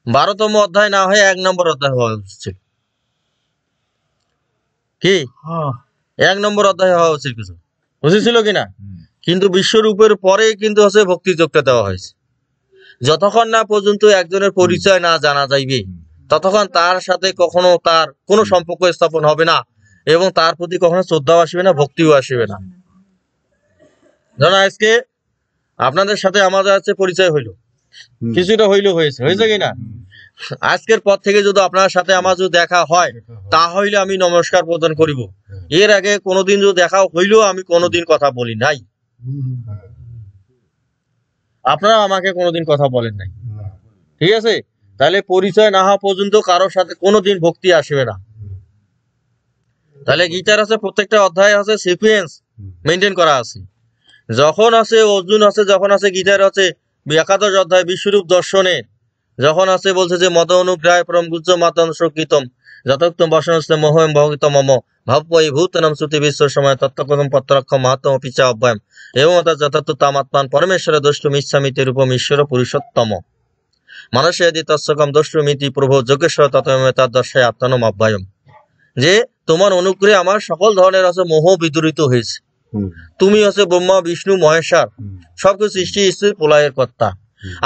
12তম অধ্যায় না হয়ে 1 নম্বর অধ্যায় হওয়া উচিত। কি 1 নম্বর অধ্যায় হওয়া উচিত, কিছু বুঝেছিল কিনা? কিন্তু বিশ্বরূপের পরে কিন্তু হচ্ছে ভক্তি যোগটা দেওয়া হয়েছে। যতক্ষণ না পর্যন্ত একজনের পরিচয় না জানা যাইবে ততক্ষণ তার সাথে কখনো তার কোনো সম্পর্ক স্থাপন হবে না এবং তার প্রতি কখনো শ্রদ্ধাও আসবে না, ভক্তিও আসবে না। ধরুন আজকে আপনাদের সাথে আমাদের আছে পরিচয় হইল, কিছুটা হইলেও হয়েছে কিনা? আজকের পর থেকে যদি আপনার সাথে আমার যদি দেখা হয় তাহলে আমি নমস্কার প্রদান করিব। এর আগে কোনোদিন যদি দেখা হইলেও আমি কোনোদিন কথা বলি নাই, আপনারা আমাকে কোনোদিন কথা বলেন নাই, ঠিক আছে? তাহলে পরিচয় না হওয়া পর্যন্ত কারোর সাথে কোনোদিন ভক্তি আসবে না। তাহলে গীতার আছে প্রত্যেকটা অধ্যায় আছে সিকুয়েন্স মেনটেন করা আছে। যখন আছে অর্জুন আছে, যখন আছে গীতার আছে 11 অধ্যায় বিশ্বরূপ দর্শনে, যখন আছে বলছে যে মদ অনুগ্রহায় পরম গুজ্জ মাতন সংকীতম যতোক্তম বসনস্তে মোহম ভগিত মম ভাবই ভূতনম শ্রুতি বিশ্ব সময় তত্ত্বকথম পত্রক্ষ মাহাত্ম পিচা অব্যয়ম এবং যথার্থ তামাত্মান পরমেশ্বর দ্রষ্টুমিচ্ছামিতি রূপম ঈশ্বর পুরুষোত্তম মানুষ यदि তৎসকম দ্রষ্টুমিতি প্রভু যোগেশ্বর ততমে তার দর্শায় আত্মনম অব্যয়ম। যে তোমার অনুগ্রহে আমার সকল ধরনের আছে মোহ বিদূরিত হয়েছে। তুমি হচ্ছে ব্রহ্মা বিষ্ণু মহেশ্বর সবকিছু সৃষ্টি স্থির প্রলয়ের কর্তা।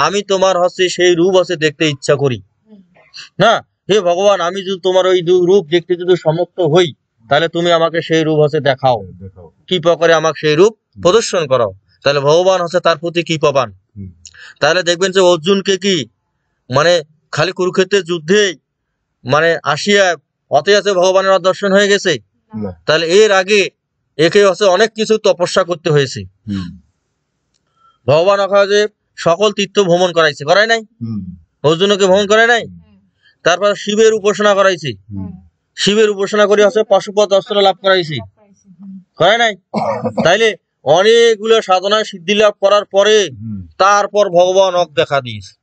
আমি তোমার হচ্ছে সেই রূপ হচ্ছে দেখতে ইচ্ছা করি না। হে ভগবান, আমি যদি তোমার ওই রূপ দেখতে যদি সমর্থ হই তাহলে তুমি আমাকে সেই রূপ হচ্ছে দেখাও, কৃপা করে আমাকে সেই রূপ প্রদর্শন করো। তাহলে ভগবান হচ্ছে তার প্রতি কৃপাবান। তাহলে দেখবেন যে অর্জুনকে কি মানে খালি কুরুক্ষেত্রের যুদ্ধে মানে আসিয়া অতে আছে ভগবানের দর্শন হয়ে গেছে? তাহলে এর আগে একে হচ্ছে অনেক কিছু তপস্যা করতে হয়েছে। ভগবান যে সকল তীর্থ ভ্রমণ করাইছে, করায় নাই? অর্জুনকে ভ্রমণ করায় নাই? তারপর শিবের উপাসনা করাইছে, শিবের উপাসনা করে হচ্ছে পাশুপত অস্ত্র লাভ করাইছে, করায় নাই? তাইলে অনেকগুলো সাধনা সিদ্ধি লাভ করার পরে তারপর ভগবান দেখা দিয়েছে।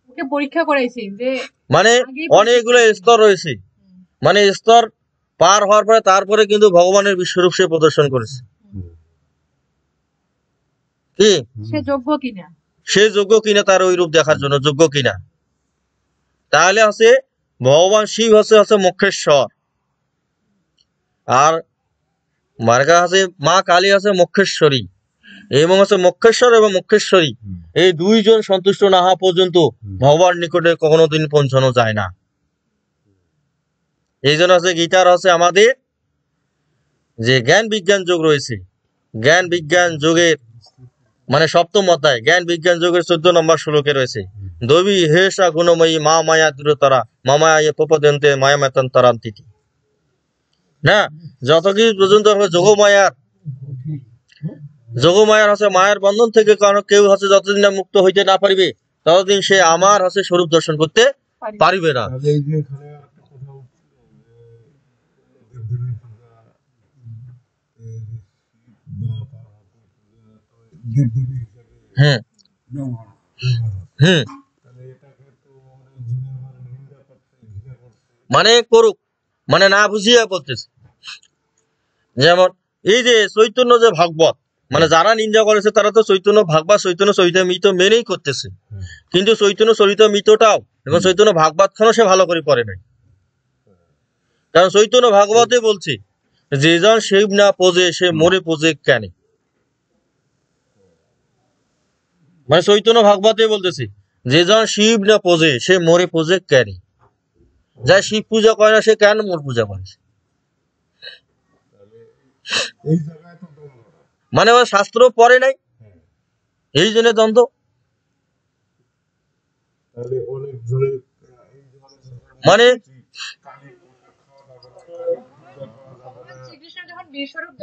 ওকে পরীক্ষা করাইছি যে মানে অনেকগুলো স্তর রয়েছে, মানে স্তর পার হওয়ার পরে তারপরে কিন্তু ভগবানের বিশ্বরূপ সে প্রদর্শন করেছে। কি সে যোগ্য কিনা, সে যোগ্য কিনা তার ওই রূপ দেখার জন্য যোগ্য কিনা? তাহলে আছে ভগবান শিব হচ্ছে মুখ্যেশ্বর, আর মার্গা আছে মা কালী আছে মুখ্যেশ্বরী, এবং হচ্ছে মুখ্যেশ্বর এবং মুখ্যেশ্বরী এই দুইজন সন্তুষ্ট না হওয়া পর্যন্ত ভগবান নিকটে কখনো দিন পৌঁছানো যায় না। এই জন্য আছে গীতার আছে আমাদের যে জ্ঞান বিজ্ঞান যোগ রয়েছে, জ্ঞান বিজ্ঞান যোগের মানে সপ্তম অধ্যায় জ্ঞান বিজ্ঞান যোগের 14 নম্বর শ্লোকে রয়েছে দবি হেষা গুণময়ী মা মায়া দূরতরা মামায় প্রপদন্তে মায়ামাতন তরান্তিতি। না, যতদিন পর্যন্ত যোগমায়ার হচ্ছে মায়ের বন্ধন থেকে কারণ কেউ হচ্ছে যতদিন না মুক্ত হইতে না পারিবে ততদিন সে আমার হচ্ছে স্বরূপ দর্শন করতে পারিবে না। হ্যাঁ হ্যাঁ, মানে করুক, মানে না বুঝিয়া করতেছে। যেমন এই যে চৈতন্য যে ভাগবত, মানে যারা নিন্দা করেছে তারা তো চৈতন্য ভাগবত চৈতন্য চরিতামৃত মেনেই করতেছে, কিন্তু চৈতন্য চরিতামৃতটাও এবং চৈতন্য ভাগবত খানও সে ভালো করে পড়ে নাই। কারণ চৈতন্য ভাগবতে বলছে যে জন শিব না পোজে সে মরে পোজে কেন, মানে চৈতন্য ভাগবতে বলতেছে যে জন শিব না পোজে সে মরে পোজে কেন, যা শিব পূজা করে না সে কেন মোর পূজা করে? মানে ওর শাস্ত্র পড়ে নাই, এই জন্য দ্বন্দ্ব। মানে শ্রীকৃষ্ণ যখন বিশ্বরূপ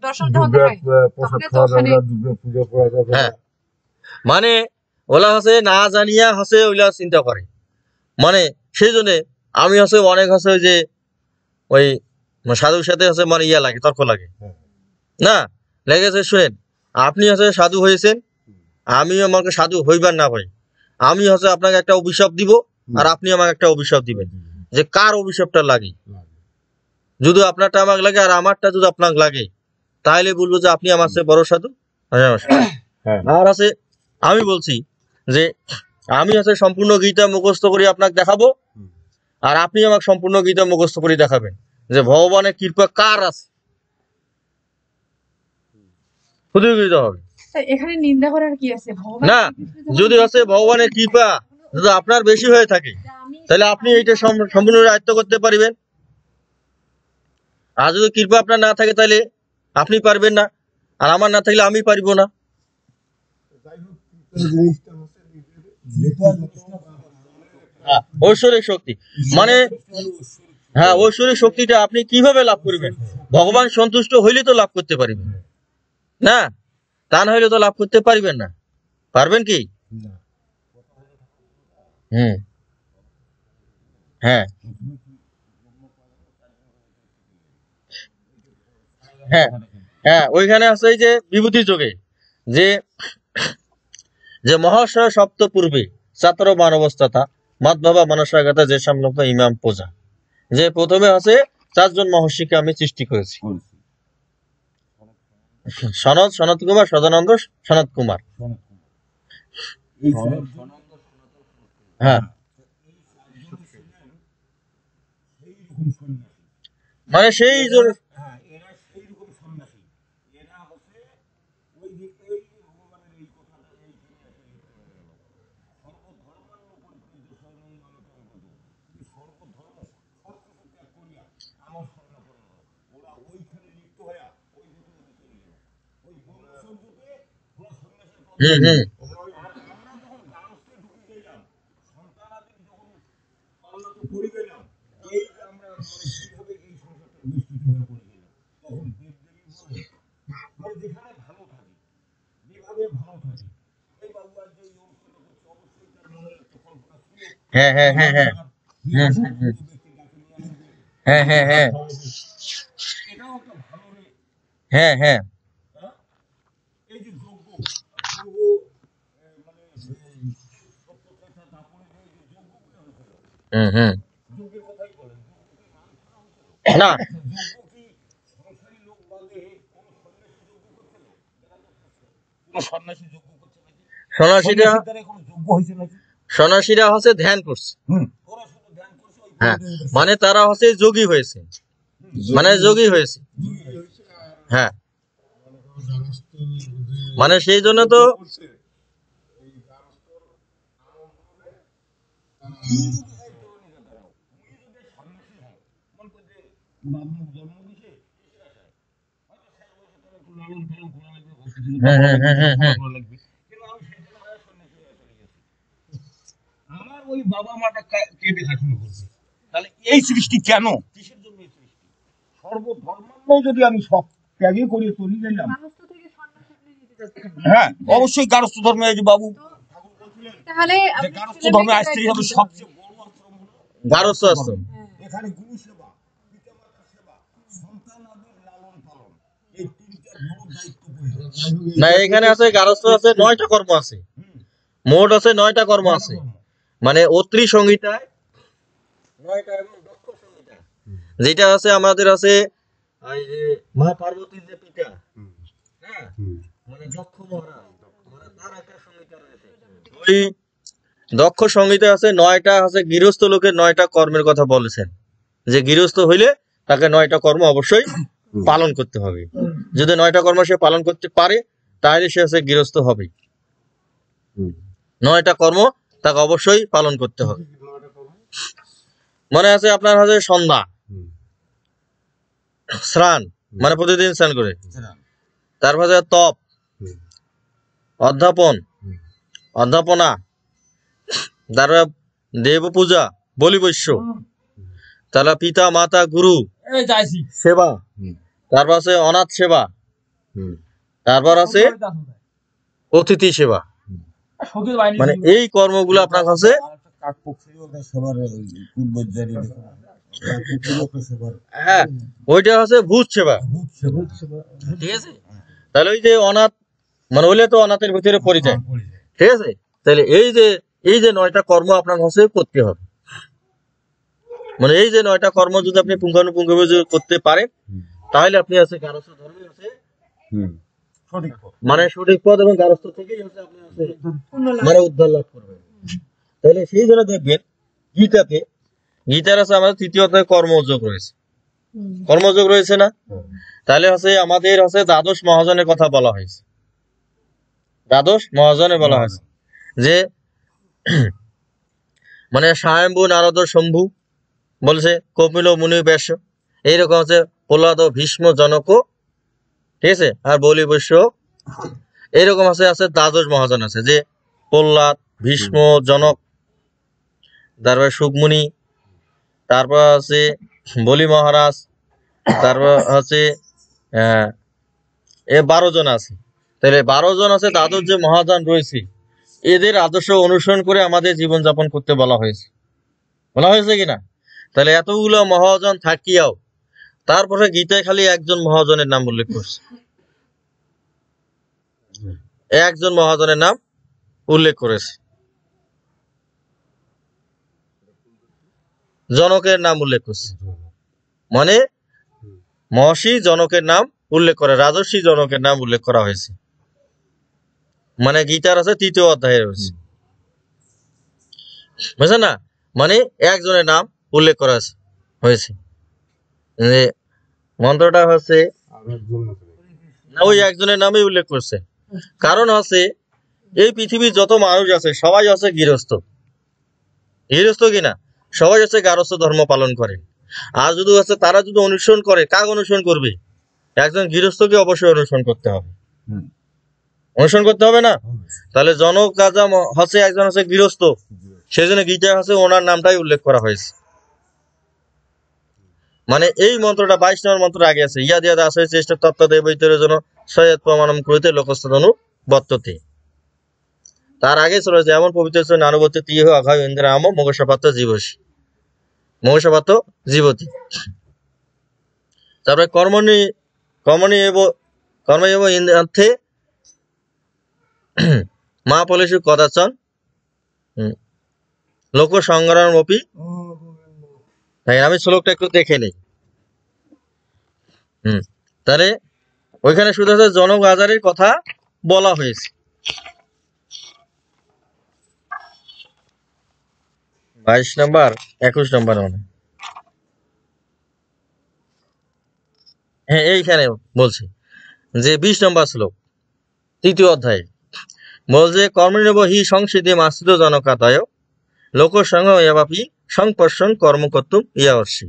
দর্শন যখন হয় তখন তো ওখানে হ্যাঁ, মানে ওলা হচ্ছে না জানিয়া হচ্ছে ওইলা চিন্তা করে, মানে সেই জন্য আমি হচ্ছে অনেক হচ্ছে যে ওই সাধুর সাথে হচ্ছে মানে ইয়া লাগে, তর্ক লাগে না লেগেছে। শুনেন, আপনি হচ্ছে সাধু হয়েছেন, আমি আমাকে সাধু হইবার না ভাই, আমি হচ্ছে আপনাকে একটা অভিশাপ দিব আর আপনি আমাকে একটা অভিশাপ দিবেন, যে কার অভিশাপটা লাগে। যদি আপনারটা আমাকে লাগে আর আমারটা যদি আপনাকে লাগে তাহলে বলবো যে আপনি আমার চেয়ে বড় সাধু। আর আছে আমি বলছি যে আমি হচ্ছে সম্পূর্ণ গীতা মুখস্থ করে আপনাকে দেখাবো আর আপনি আমাকে সম্পূর্ণ গীতা মুখস্থ করে দেখাবেন যে ভগবানের কৃপা কার আছে, প্রতিযোগিতা হবে। এখানে নিন্দা করার কি আছে? না, যদি হচ্ছে ভগবানের কৃপা যদি আপনার বেশি হয়ে থাকে তাহলে আপনি এইটা সম্পূর্ণ আয়ত্ত করতে পারবেন, আর যদি কৃপা আপনার না থাকে তাহলে আপনি পারবেন না, আর আমার না থাকলে আমি পারবো না। হ্যাঁ, ঐশ্বরিক শক্তি মানে হ্যাঁ, ঐশ্বরিক শক্তিটা আপনি কিভাবে লাভ করবেন? ভগবান সন্তুষ্ট হইলে তো লাভ করতে পারবেন, না তা না হইলে তো লাভ করতে পারবেন না। পারবেন কি? হুম, হ্যাঁ হ্যাঁ হ্যাঁ, ওইখানে আছে এই যে বিভূতি যোগে যে যে মহাশয় সপ্ত পূর্বে চাতর মানবস্থাতা মাধবা মানসাগাতা যে সামলগ্ন ইমাম পূজা, যে প্রথমে আছে 4 জন মহর্ষিকে আমি সৃষ্টি করেছি। সনত কুমার, সদানন্দ, সনত কুমার। এই হ্যাঁ, সেইরকম সন্ন্যাসী, মানে সেই হ্যাঁ এরা সেইরকম সন্ন্যাসী, এরা হচ্ছে ওই যে এই যে ভগবানের এই কথাটা এইখানে এসে লিখে হয়ে গেল, সর্বধর্মান্য পরিত্যাজ্য শরণং মাম প্রপদ্যতে, যে সর্বধর্ম সবকিছু ত্যাগ করিয়া আমার শরণাপন্ন হও। ওরা ওইখানে লিপ্ত হইয়া ওই দিকে চলে গেল, ওই ব্রহ্মচর্যতে ওরা সন্ন্যাসের পথ। হুম হুম আর আমরা যখন গার্হস্থ্যে ঢুকে গেলাম, সন্তানাদি যখন পালনাতে পড়ে গেলাম, এই যে আমরা মানে কিভাবে এই সংসারটা বিস্তৃত হয়ে পড়ে গেলাম, তখন দেবদেবী বলে মানে যেখানে ভালো থাকি, যেভাবে ভালো থাকি, এই বাবু আজ যে এই অনুষ্ঠানটা করছে, অবশ্যই তার মনের একটা কল্পনা ছিল হ্যাঁ হ্যাঁ হ্যাঁ হ্যাঁ ব্যক্তি ডাকে নিয়ে আসবে, হ্যাঁ হ্যাঁ হ্যাঁ এটাও একটা ভালো রে। হ্যাঁ হ্যাঁ হ্যাঁ? এই যে যোগ্য মানে সত্য কথা তারপরে যে এই যে যোগ্যগুলো হয়েছিল, হুম যোগ্যের কথাই বলেন, যোগ্য কি মান ছাড়া হয়েছিল? না যোগ্য কি সংসারী লোক বাদে কোনো সন্ন্যাসী যোগ্য করছিল? কোনো সন্ন্যাসী যোগ্য করছে নাকি? সন্ন্যাসীরা সন্ন্যাসীর দ্বারা কোনো যোগ্য হয়েছে নাকি? সন্ন্যাসীরা হচ্ছে ধ্যান করছে। ওরা শুধু ধ্যান করছে, ওই হ্যাঁ, পরিবেশ হয়েছে। মানে তারা হচ্ছে যোগী হয়েছে, মানে যোগী হয়েছে। হ্যাঁ, মানে সেই জন্য তো হ্যাঁ হ্যাঁ হ্যাঁ হ্যাঁ হ্যাঁ আমার ওই বাবা মাটা কে দেখাশোনা করবে? তাহলে এই সৃষ্টি কেন, কিসের জন্য এই সৃষ্টি? সর্বধর্মান্য যদি আমি সব ত্যাগে করে চলে গেলাম, গার্হস্থ্য থেকে সন্ন্যাসী আপনি নিতে চাচ্ছেন। হ্যাঁ অবশ্যই গারস্থ ধর্মে এই যে বাবু ঠাকুর বলছিলেন তাহলে যে আপনি গারস্থ ছেলে ধর্মে মেয়েকে আসতেই দায়িত্ব হবে, দিতে সবচেয়ে বড় আশ্রম হলো গারস্থ আশ্রম। হ্যাঁ। এখানে গুরু সেবা, পিতামাতার সেবা, সন্তানাদির লালন পালন, এই তিনটা বড় দায়িত্বপূর্ণ। না, এখানে আছে গারস্থ আছে 9টা কর্ম আছে, মোট আছে 9টা কর্ম আছে। মানে অত্রি সংহিতায় 9টা এবং দক্ষ সংহিতায় যেটা আছে আমাদের আছে এই যে মা পার্বতীর যে পিতা, হ্যাঁ মানে দক্ষ মহারাজ, মানে তার একটা সংহিতা রয়েছে। ওই দক্ষ সংহিতা আছে 9টা আছে গৃহস্থ লোকের 9টা কর্মের কথা বলেছেন, যে গৃহস্থ হইলে তাকে 9টা কর্ম অবশ্যই পালন করতে হবে। যদি 9টা কর্ম সে পালন করতে পারে তাহলে সে আছে গৃহস্থ হবে। 9টা কর্ম তাকে অবশ্যই পালন করতে হবে। মনে আছে আপনার হচ্ছে সন্ধ্যা, স্নান মানে প্রতিদিন স্নান করে, তারপর আছে তপ, অধ্যাপন, অধ্যাপনা, তারপর দেব পূজা, বলি বৈশ্য, তারপর পিতা মাতা গুরু সেবা, তারপর আছে অনাথ সেবা, তারপর আছে অতিথি সেবা। মানে এই কর্মগুলো আপনার কাছে হ্যাঁ, ওইটা হচ্ছে ভূত সেবা, ঠিক আছে। তাহলে ওই যে অনাথ মানে হইলে তো অনাথের ভিতরে পড়ে যায়, ঠিক আছে। তাহলে এই যে 9টা কর্ম আপনার কাছে করতে হবে, মানে এই যে 9টা কর্ম যদি আপনি পুঙ্খানুপুঙ্খভাবে যদি করতে পারেন তাহলে আপনি আছে গারস্থ ধর্মে আছে সঠিক পথ। মানে সঠিক পথ, এবং গারস্থ থেকেই হচ্ছে আপনি আছে মানে উদ্ধার লাভ করবেন। তাহলে সেই জন্য দেখবেন গীতার আছে আমাদের 3য় অধ্যায়ে কর্মযোগ রয়েছে, কর্মযোগ রয়েছে না? তাহলে হচ্ছে আমাদের হচ্ছে দ্বাদশ মহাজনের কথা বলা হয়েছে, দ্বাদশ মহাজনে বলা হয়েছে যে মানে স্বয়ম্ভু নারদ শম্ভু বলছে, কপিল মুনি ব্যাস, এইরকম আছে প্রহ্লাদ ভীষ্ম জনক, ঠিক আছে, আর বলি বৈশ্য, এইরকম আছে দ্বাদশ মহাজন আছে। যে প্রহ্লাদ, ভীষ্ম, জনক, তারপর সুকমুনি, তারপর আছে বলি মহারাজ, তারপর হচ্ছে আহ 12 জন আছে। তাহলে 12 জন আছে দ্বাদশ যে মহাযান রয়েছে, এদের আদর্শ অনুসরণ করে আমাদের জীবনযাপন করতে বলা হয়েছে কিনা? তাহলে এতগুলো মহাজন থাকিয়াও তারপরে গীতায় খালি একজন মহাজনের নাম উল্লেখ করছে, একজন মহাজনের নাম উল্লেখ করেছে, জনকের নাম উল্লেখ করছে। মানে মহর্ষি জনকের নাম উল্লেখ করে, রাজর্ষি জনকের নাম উল্লেখ করা হয়েছে। মানে গীতার আছে 3য় অধ্যায়ে রয়েছে, বুঝছেন না? মানে একজনের নাম উল্লেখ করা হয়েছে। যে মন্ত্রটা হচ্ছে না, ওই একজনের নামই উল্লেখ করছে। কারণ হচ্ছে এই পৃথিবীর যত মানুষ আছে সবাই আছে গৃহস্থ কিনা, সবাই আছে গারস্থ ধর্ম পালন করে। আর যদি আছে তারা যদি অনুসরণ করে, কাক অনুসরণ করবে? একজন গৃহস্থকে অবশ্যই অনুসরণ করতে হবে, অনুসরণ করতে হবে না? তাহলে জনক রাজা হচ্ছে একজন হচ্ছে গৃহস্থ, সেই জন্য গীতা হচ্ছে ওনার নামটাই উল্লেখ করা হয়েছে। মানে এই মন্ত্রটা 22 নম্বর মন্ত্র আগে আছে, ইয়া দিয়া দাস হয়েছে চেষ্টা তত্ত্ব দেবৈতের জন্য সৈয়দ প্রমাণম করিতে লোকস্তনু বর্ততে। তার আগে চলে যায় এমন পবিত্র নানুবর্তী তীহ অঘয় ইন্দ্র আম মোগসাপাত্র জীবতী। তারপরে কর্ম এব ইন্দ্রার্থে মা পলিশু কদাচন লোক সংগ্রাম অপি। আমি শ্লোকটা একটু দেখে নেই। তাহলে ওইখানে শুধু হচ্ছে জনক রাজারের কথা বলা হয়েছে। 22 নম্বর 21 নম্বর মানে, হ্যাঁ এইখানে বলছি যে 20 নম্বর শ্লোক 3য় অধ্যায়ে বলছে কর্মণেব হি সংসিদ্ধি মাশ্রিত জনকাদয় লোকসংঘ ইয়াবাপি সংপর্ষণ কর্মকর্তুম ইয়াবর্ষি।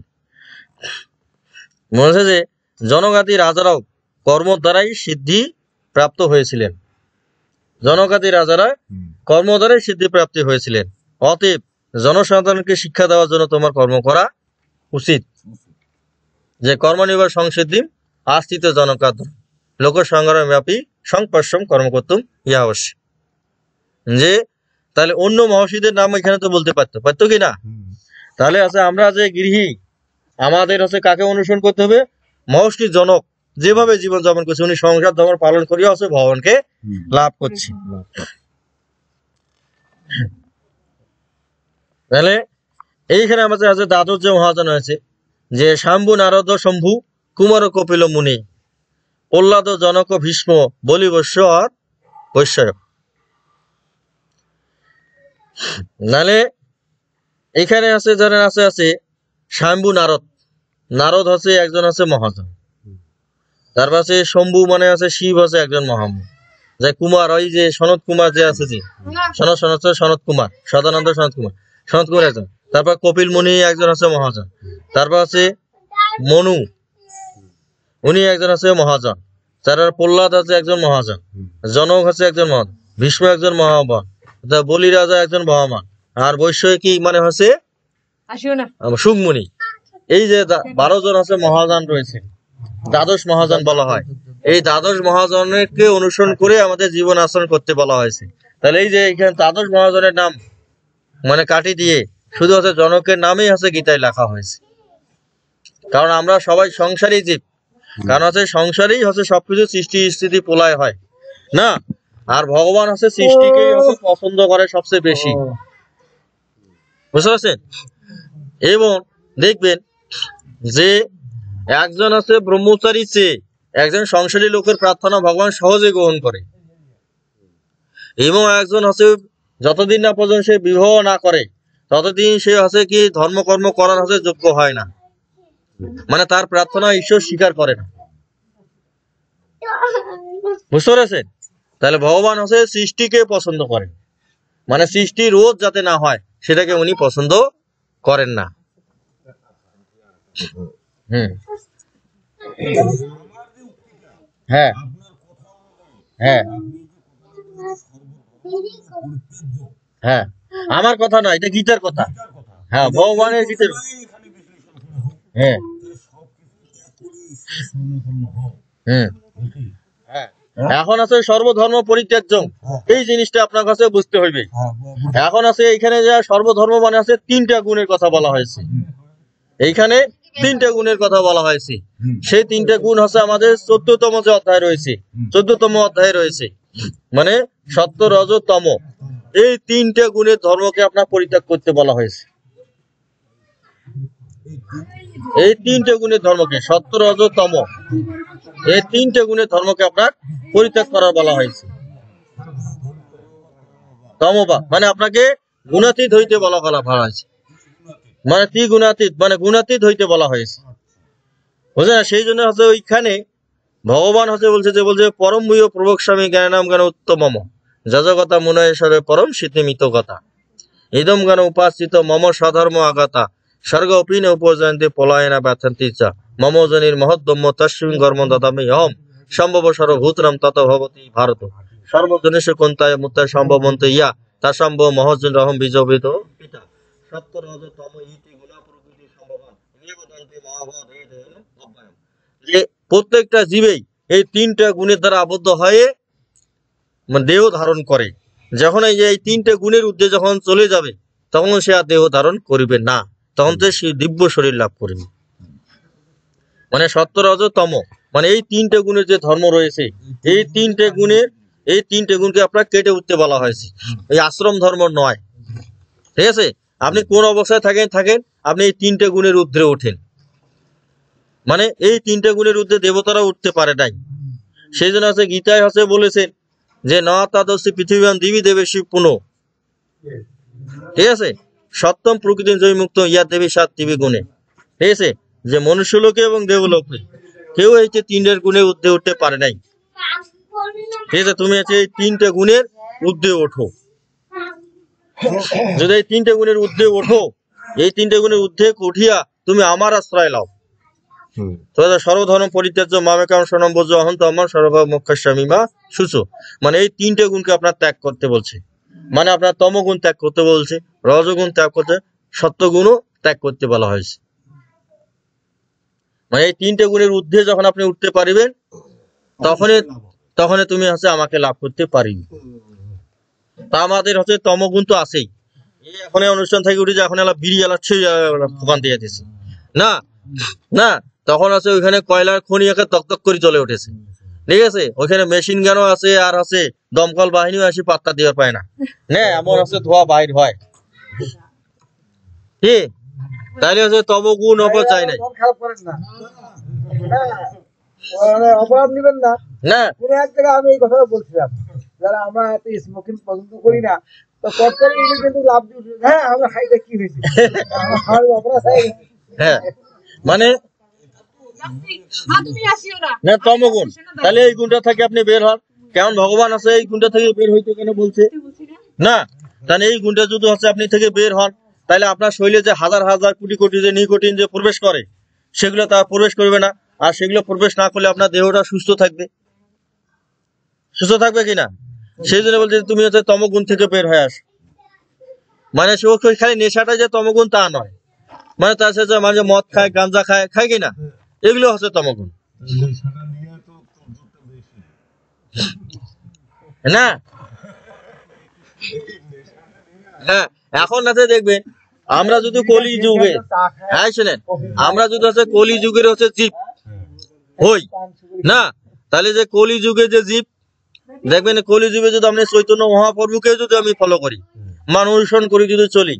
বলছে যে জনজাতি রাজারাও কর্ম দ্বারাই সিদ্ধি প্রাপ্ত হয়েছিলেন, জনজাতি রাজারা কর্ম দ্বারাই সিদ্ধি প্রাপ্তি হয়েছিলেন। অতএব জনসাধারণকে শিক্ষা দেওয়ার জন্য তোমার কর্ম করা উচিত। যে কর্মনির্ভর সংসিদ্ধি আস্থিত জনকাদ লোক সংগ্রাম ব্যাপী সংপর্ষম কর্মকর্তুম ইয়া অবশ্যই। যে তাহলে অন্য মহর্ষিদের নাম এখানে তো বলতে পারতো কি না? তাহলে আছে আমরা যে গৃহী, আমাদের হচ্ছে কাকে অনুসরণ করতে হবে? মহর্ষি জনক যেভাবে জীবনযাপন করছে, উনি সংসার ধর্ম পালন করিয়া হচ্ছে ভগবানকে লাভ করছে। তাহলে এইখানে আমাদের আছে দ্বাদশ যে মহাজন হয়েছে, যে শাম্ভু নারদ শম্ভু কুমার কপিল মুনি প্রহ্লাদ জনক ভীষ্ম বলি বৈশ্য আর বৈশ্যয়। নালে এখানে আছে যারা আছে শাম্ভু নারদ হচ্ছে একজন আছে মহাজন, তারপর আছে শম্ভু মানে আছে শিব হচ্ছে একজন মহামুনি, যে কুমার ওই যে সনত কুমার যে আছে, যে সনত কুমার সদানন্দ সনত কুমার একজন। তারপর কপিল মুনি একজন আছে মহাজন, তারপর আছে মনু উনি একজন আছে মহাজন, তারপর প্রহ্লাদ আছে একজন মহাজন, জনক আছে একজন মহাজন, ভীষ্ম একজন মহামান, বলি রাজা একজন মহামান, আর বৈশ্য কি মানে হচ্ছে সুকমুনি। এই যে 12 জন আছে মহাজন রয়েছে, দ্বাদশ মহাজন বলা হয়। এই দ্বাদশ মহাজনকে অনুসরণ করে আমাদের জীবন আচরণ করতে বলা হয়েছে। তাহলে এই যে এখানে দ্বাদশ মহাজনের নাম মানে কাটি দিয়ে শুধু হচ্ছে জনকের নামেই হচ্ছে গীতায় লেখা হয়েছে। কারণ আমরা সবাই সংসারী জীব, কারণ হচ্ছে সংসারেই হচ্ছে সবকিছু সৃষ্টি স্থিতি প্রলয় হয় না। আর ভগবান হচ্ছে সৃষ্টিকেই হচ্ছে পছন্দ করে সবচেয়ে বেশি, বুঝতে পারছেন? এবং দেখবেন যে একজন আছে ব্রহ্মচারী চেয়ে একজন সংসারী লোকের প্রার্থনা ভগবান সহজে গ্রহণ করে, এবং একজন হচ্ছে যতদিন না পর্যন্ত সে বিবাহ না করে ততদিন সে হচ্ছে কি ধর্মকর্ম করার হচ্ছে যোগ্য হয় না, মানে তার প্রার্থনা ঈশ্বর স্বীকার করে না, বুঝতে পেরেছেন? তাহলে ভগবান হচ্ছে সৃষ্টিকে পছন্দ করেন, মানে সৃষ্টি রোধ যাতে না হয় সেটাকে উনি পছন্দ করেন না। হ্যাঁ হ্যাঁ হ্যাঁ, আমার কথা নয়, এটা গীতার কথা। এটার কথা হ্যাঁ, ভগবানের গীতার। এখানে বিশ্লেষণ করা হোক হ্যাঁ, যে সব কিছু ত্যাগ করে ঈশ্বর শরণাপন্ন হোক হ্যাঁ, বুঝলি? হ্যাঁ। এখন আছে সর্বধর্ম পরিত্যাজ্যং, এই জিনিসটা আপনার কাছে বুঝতে হইবে। এখন আছে এইখানে যে সর্বধর্ম মানে আছে তিনটা গুণের কথা বলা হয়েছে, এইখানে তিনটা গুণের কথা বলা হয়েছে। সেই তিনটা গুণ হচ্ছে আমাদের 14তম যে অধ্যায় রয়েছে, 14তম অধ্যায় রয়েছে, মানে সত্য রজ তম, এই তিনটা গুণের ধর্মকে আপনার পরিত্যাগ করতে বলা হয়েছে। এই তিনটে গুণের ধর্মকে, সত্য রজ তম, এই তিনটে গুণের ধর্মকে আপনার পরিত্যাগ করার বলা হয়েছে। তমবা মানে আপনাকে গুণাতীত হইতে বলা হয়েছে, মানে ত্রিগুণাতীত মানে গুণাতীত হইতে বলা হয়েছে, বুঝলেন না? সেই জন্য হচ্ছে ওইখানে ভগবান হচ্ছে বলছে পরম মুয় প্রভোগ স্বামী জ্ঞানাম জ্ঞান উত্তমম যজগতা মুনয়েশ্বরে পরম শীতিমিত কথা ইদম জ্ঞান উপাসিত মম স্বধর্ম আগাতা স্বর্গ অপিনে উপজয়ন্তে পলায়না ব্যথন্তি চ মম জনির মহদ্দম্য তস্মিন কর্ম দদামি অহম সম্ভব সর্বভূতরাম তত ভবতি ভারত সর্বজনেশ কোন্তায় মুত্তায় সম্ভবন্ত ইয়া তা সম্ভব মহজন রহম বিজবিত পিতা সত্য রজ তম ইতি গুণা প্রকৃতি সম্ভবান নিবদন্তি মহাভাব অভ্যায়ম। যে প্রত্যেকটা জীবেই এই তিনটা গুণের দ্বারা আবদ্ধ হয়ে দেহ ধারণ করে। যখন এই তিনটে গুণের ঊর্ধ্বে যখন চলে যাবে তখন সে আর দেহ ধারণ করিবে না, তখন তো সে দিব্য শরীর লাভ করিবে। মানে সত্য রজ তম মানে এই তিনটে গুণের যে ধর্ম রয়েছে, এই তিনটে গুণকে আপনার কেটে উঠতে বলা হয়েছে। এই আশ্রম ধর্ম নয়, ঠিক আছে? আপনি কোন অবস্থায় থাকেন আপনি এই তিনটে গুণের ঊর্ধ্বে ওঠেন। মানে এই তিনটে গুণের ঊর্ধ্বে দেবতারা উঠতে পারে নাই। সেই জন্য আছে গীতায় হচ্ছে বলেছেন যে ন তাদস্য পৃথিবীবান দেবী দেবেশী পুনঃ, ঠিক আছে? সপ্তম প্রকৃতি জয় মুক্ত ইয়া দেবী সাত দেবী গুণে, ঠিক আছে? যে মনুষ্য লোকে এবং দেবলোকে কেউ এই যে তিনটের গুণে ঊর্ধ্বে উঠতে পারে নাই, ঠিক আছে? তুমি আছে এই তিনটে গুণের ঊর্ধ্বে ওঠো। যদি এই তিনটে গুণের ঊর্ধ্বে ওঠো, এই তিনটে গুণের ঊর্ধ্বে উঠিয়া তুমি আমার আশ্রয় লাও, সর্বধর্ম পরিত্যাজ্য মামেকাম শরণম ব্রজ অহং তমঃ সর্বভাব মোক্ষাস্যামি মা শুচো। মানে এই তিনটে গুণকে আপনার ত্যাগ করতে বলছে, মানে আপনার তমগুণ ত্যাগ করতে বলছে, রজগুণ ত্যাগ করতে, সত্যগুণও ত্যাগ করতে বলা হয়েছে। মানে এই তিনটে গুণের ঊর্ধ্বে যখন আপনি উঠতে পারিবেন তখনই তুমি হচ্ছে আমাকে লাভ করতে পারিবে। তা আমাদের হচ্ছে তমগুণ তো আছেই। এই এখন অনুষ্ঠান থেকে উঠে যে এখন এলা বিড়ি এলাচ্ছে ফোকান দিয়ে দিয়েছে না, না, তখন আছে ওইখানে কয়লার খনি একে তকতক করে চলে উঠেছে, ঠিক আছে? ওইখানে মেশিন গানও আছে, আর আছে দমকল বাহিনীও আসি পাত্তা দিয়ে পায় না, এমন আছে ধোয়া বাইর হয়, কি? তাইলে হচ্ছে তমগুণ অপচয় নাই। খারাপ করেন না, অপরাধ নেবেন না। না, কোন এক জায়গায় আমি এই কথাটা বলছিলাম, যারা আমরা এত স্মোকিং পছন্দ করি না, তো তৎকালীন এগুলো কিন্তু লাভ দিয়ে, হ্যাঁ আমরা খাইতে কি হয়েছে, আমরা খাওয়ার অপরাধ হয়ে গেছে। হ্যাঁ, মানে না তমগুণ, তাহলে এই গুণটা থেকে আপনি বের হন। কেমন ভগবান আছে এই গুণটা থেকে বের হইতে কেন বলছে না? তাহলে এই গুণটা যদি হচ্ছে আপনি থেকে বের হন, তাহলে আপনার শরীরে যে হাজার হাজার কোটি কোটি যে নিকোটিন যে প্রবেশ করে, সেগুলো তা প্রবেশ করবে না। আর সেগুলো প্রবেশ না করলে আপনার দেহটা সুস্থ থাকবে কিনা? সেই জন্য বলছে তুমি হচ্ছে তমগুণ থেকে বের হয়ে আস। মানে সে খালি নেশাটা যে তমগুণ তা নয়, মানে তার সাথে মানে মদ খায়, গাঁজা খায় কিনা, এগুলো হচ্ছে তমগুণ না। হ্যাঁ, এখন আছে দেখবেন আমরা যদি কলি যুগে, হ্যাঁ শোনেন, আমরা যদি হচ্ছে কলি যুগের হচ্ছে জীব হই না, তাহলে যে কলি যুগে যে জীব দেখবেন, কলি যুগে যদি আপনি চৈতন্য মহাপ্রভুকে যদি আমি ফলো করি, মান অনুসরণ করি, যদি চলি,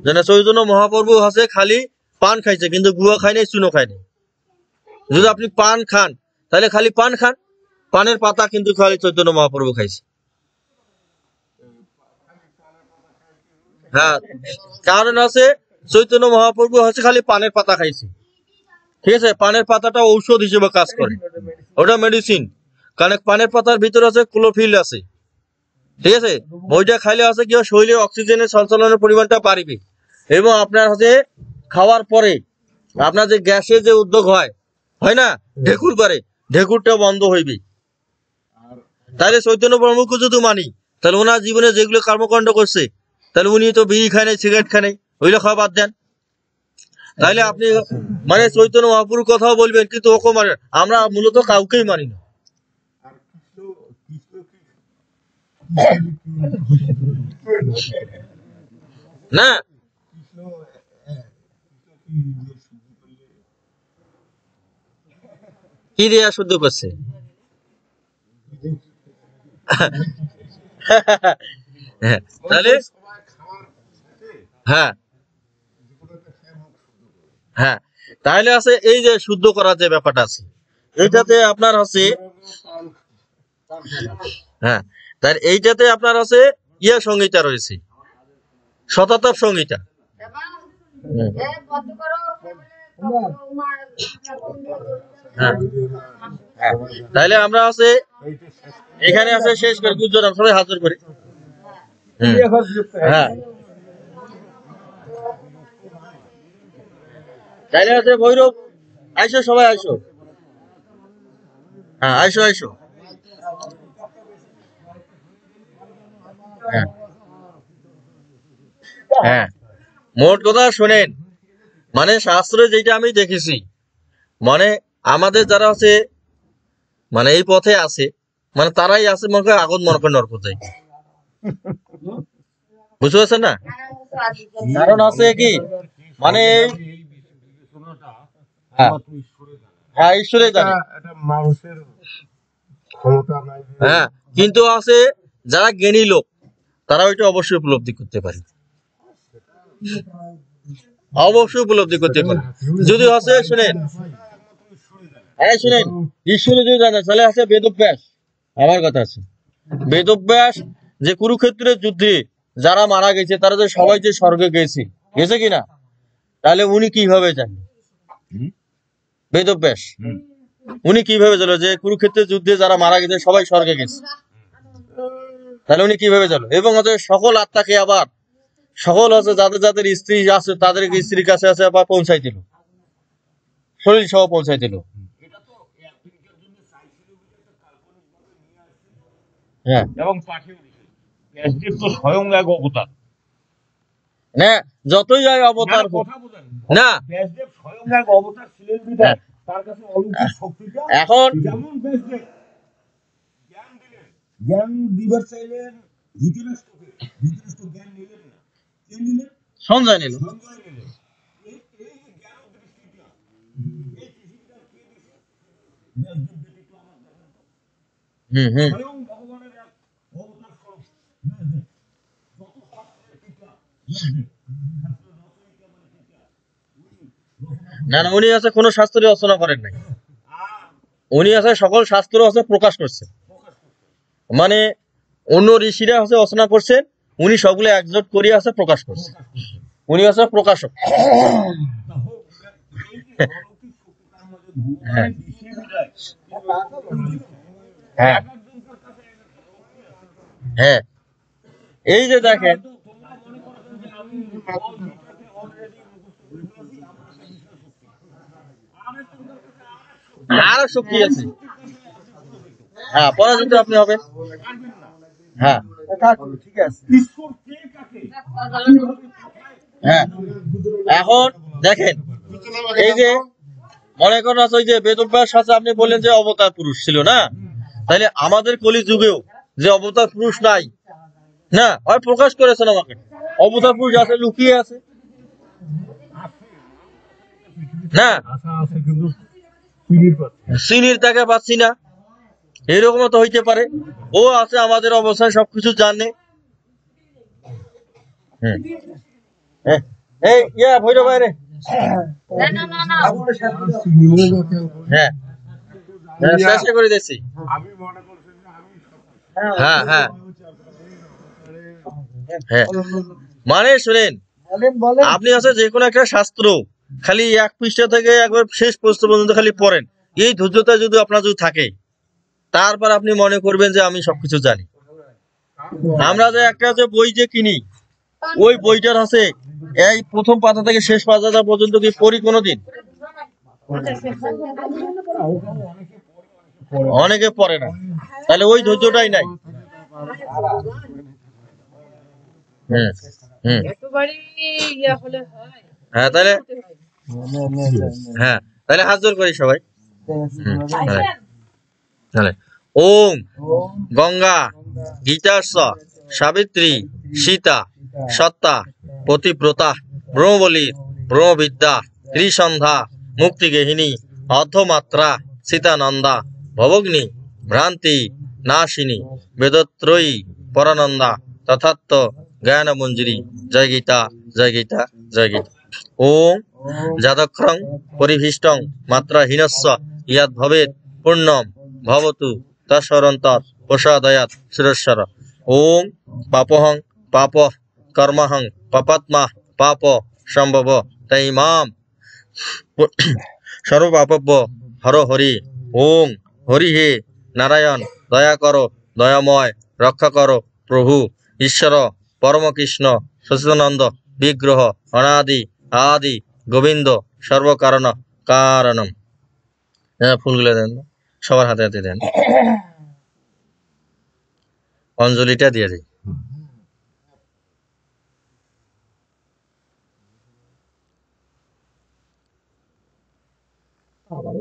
যেন চৈতন্য মহাপ্রভু হচ্ছে খালি পান খাইছে কিন্তু গুয়া খায় নাই, চুনো খায় নাই। যদি আপনি পান খান তাহলে খালি পান খান, পানের পাতা কিন্তু খালি চৈতন্য মহাপ্রভু খাইছে। হ্যাঁ, কারণ আছে চৈতন্য মহাপ্রভু হচ্ছে খালি পানের পাতা খাইছে, ঠিক আছে? পানের পাতাটা ঔষধ হিসেবে কাজ করে, ওটা মেডিসিন। কারণ পানের পাতার ভিতরে আছে ক্লোরোফিল আছে, ঠিক আছে? ওইটা খাইলে আছে কি শরীরে অক্সিজেনের সঞ্চালনের পরিমাণটা বাড়বে, এবং আপনার হচ্ছে খাওয়ার পরে আপনার যে গ্যাসের যে উদ্যোগ হয় না, ঢেকুর পারে, ঢেকুরটা বন্ধ হইবে। তাহলে চৈতন্য প্রভুকে যদি মানি, তাহলে ওনার জীবনে যেগুলো কর্মকাণ্ড করছে, তাহলে উনি তো বিড়ি খায় নাই, সিগারেট খায় নাই, ওইগুলো খাওয়া বাদ দেন। তাহলে আপনি মানে চৈতন্য মহাপুরুর কথাও বলবেন, কিন্তু ওকে মানে আমরা মূলত কাউকেই মানি না। আর কৃষ্ণ না কৃষ্ণ কি দিয়ে শুদ্ধ করলে কি দিয়ে শুদ্ধ করছে? হ্যাঁ, তাহলে সবাই খাওয়ার সাথে হ্যাঁ যে কোনো একটা খেয়ে মুখ শুদ্ধ করে হ্যাঁ তাহলে আছে এই যে শুদ্ধ করার যে ব্যাপারটা আছে, এইটাতে আপনার আছে হ্যাঁ, তাই এইটাতে আপনার আছে ইয়া সংহিতা রয়েছে, শতাতপ সংহিতা। হ্যাঁ হ্যাঁ তাহলে আমরা আছে এখানে আছে শেষ করে গুজরাম সবাই হাজির করি। হ্যাঁ তাহলে আছে ভৈরব, আইসো সবাই আইসো। হ্যাঁ আইসো আইসো। হ্যাঁ হ্যাঁ মোট কথা শোনেন, মানে শাস্ত্রে যেটা আমি দেখেছি, মানে আমাদের যারা আছে মানে এই পথে আছে, মানে তারাই আছে মনে করে আগুন মনে করে নরকতাই, বুঝতে পারছেন না? কারণ আছে কি মানে এই বিবেচনাটা হ্যাঁ একমাত্র ঈশ্বরের জানে। হ্যাঁ ঈশ্বরে জানে। এটা মানুষের ক্ষমতা নাই যে হ্যাঁ কিন্তু আছে যারা জ্ঞানী লোক, তারা ওইটা অবশ্যই উপলব্ধি করতে পারে, অবশ্যই উপলব্ধি করতে পারে। যদি আছে শুনেন, হ্যাঁ শুনেন, ঈশ্বরে যদি জানে তাহলে আছে বেদব্যাস। আমার কথা আছে বেদব্যাস যে কুরুক্ষেত্রের যুদ্ধে যারা মারা গেছে তারা যে সবাই যে স্বর্গে গেছে, গেছে কিনা, তাহলে উনি কিভাবে জানেন? বেদব্যাস উনি কিভাবে জানলো যে কুরুক্ষেত্রের যুদ্ধে যারা মারা গেছে সবাই স্বর্গে গেছে? তাহলে উনি কিভাবে জানলো? এবং ওদের সকল আত্মাকে আবার সকল আছে যাদের যাদের স্ত্রী আছে তাদের স্ত্রীর কাছে আছে আবার পৌঁছাই দিল, শরীর সহ পৌঁছাই দিল। হ্যাঁ এবং পাঠিয়ে দিছে ব্যাসদেব তো স্বয়ং এক অবতার। না যতই হয় অবতার হোক কথা বলেন না, ব্যাসদেব স্বয়ং এক অবতার ছিলেন বিধায় তার কাছে অলৌকিক শক্তিটা এখন যেমন ব্যাসদেব জ্ঞান দিলেন, জ্ঞান দিবার চাইলেন ধৃতরাষ্ট্রকে, ধৃতরাষ্ট্র জ্ঞান নিলেন না, কে নিলেন? সঞ্জয় নিল। সঞ্জয় নিলেন। এই এই যে জ্ঞান দৃষ্টিটা, এই দৃষ্টিটা কে দিছে? ব্যাসদেব ব্যতীত আমার জানেন তো স্বয়ং ভগবানের এক অবতার স্বরূপ ব্যাসদেব। যত শাস্ত্রের টিকা ব্যাসদেব, শাস্ত্রের রচয়িতা মানে টিকা না না উনি আছে কোনো শাস্ত্র রচনা করেন নাই, উনি আছে সকল শাস্ত্র আছে প্রকাশ করছেন, মানে অন্য ঋষিরা আছে রচনা করছেন, উনি সবগুলো একজোট করে আছে প্রকাশ করছেন, উনি আছে প্রকাশক। হ্যাঁ হ্যাঁ হ্যাঁ এই যে দেখেন আরো শক্তি আছে। হ্যাঁ পরাজিত আপনি হবেন। হ্যাঁ ঠিক আছে। ঈশ্বর কে কাকে হ্যাঁ এখন দেখেন এই যে মনে করেন আছে ওই যে বেদব্যাস আছে, আপনি বললেন যে অবতার পুরুষ ছিল না, তাহলে আমাদের কলি যুগেও যে অবতার পুরুষ নাই না, ওই প্রকাশ করেছেন আমাকে অবতার পুরুষ আছে, লুকিয়ে আছে না, আশা আছে কিন্তু চিনির পাচ্ছে চিনির তাকে পাচ্ছি না, এরকম তো হইতে পারে। ও আছে আমাদের অবস্থায় সবকিছু জানে। এই ইয়া ভৈরব বাইরে। হ্যাঁ হ্যাঁ চেষ্টা করে দেখছি। আমি মনে করছি যে আমি হ্যাঁ হ্যাঁ হ্যাঁ মানে শুনেন, বলেন বলেন। আপনি আছে যে কোনো একটা শাস্ত্র খালি এক পৃষ্ঠা থেকে একবার শেষ প্রশ্ন পর্যন্ত খালি পড়েন, এই ধৈর্যতা যদি আপনার যদি থাকে, তারপর আপনি মনে করবেন যে আমি সবকিছু জানি। আমরা যে একটা যে বই যে কিনি, ওই বইটার আছে এই প্রথম পাতা থেকে শেষ পাতা পর্যন্ত কি পড়ি কোনোদিন? অনেকে পড়ে না, তাহলে ওই ধৈর্যটাই নাই। হুম হুম একেবারে ইয়া হলে হয়। হ্যাঁ তাহলে হতে হয়। হ্যাঁ তাহলে হাত জোর করি সবাই তাহলে তাহলে ওম গঙ্গা গীতার্ষ সাবিত্রী সীতা সত্তা পতিব্রতা ব্রহ্মবলী ব্রহ্মবিদ্যা ত্রিসন্ধ্যা মুক্তিগেহিনী অর্ধমাত্রা সীতানন্দা ভবগ্নি ভ্রান্তি নাশিনী বেদত্রয়ী পরানন্দা তথাত্ম জ্ঞানমঞ্জুরি জয় গীতা জয় গীতা জয় গীতা ওম যাদক্ষরং পরিভীষ্টং মাত্রাহীনস্য ইয়াদ ভবেৎ পূর্ণম ভবতু তৎসরন্তৎ প্রসাদয়াৎ সুরেশ্বর ওম পাপহং পাপ কর্মহং পাপাত্মা পাপ সম্ভব তৈমাম সর্বপাপব্য হর হরি ওম হরি হে নারায়ণ দয়া করো দয়াময় রক্ষা করো প্রভু ঈশ্বর পরমকৃষ্ণ সচিদানন্দ বিগ্রহ অনাদি আদি গোবিন্দ সর্বকারণ কারণম ফুলগুলো দেন সবার হাতে হাতে দেন অঞ্জলিটা দিয়ে দিই আবার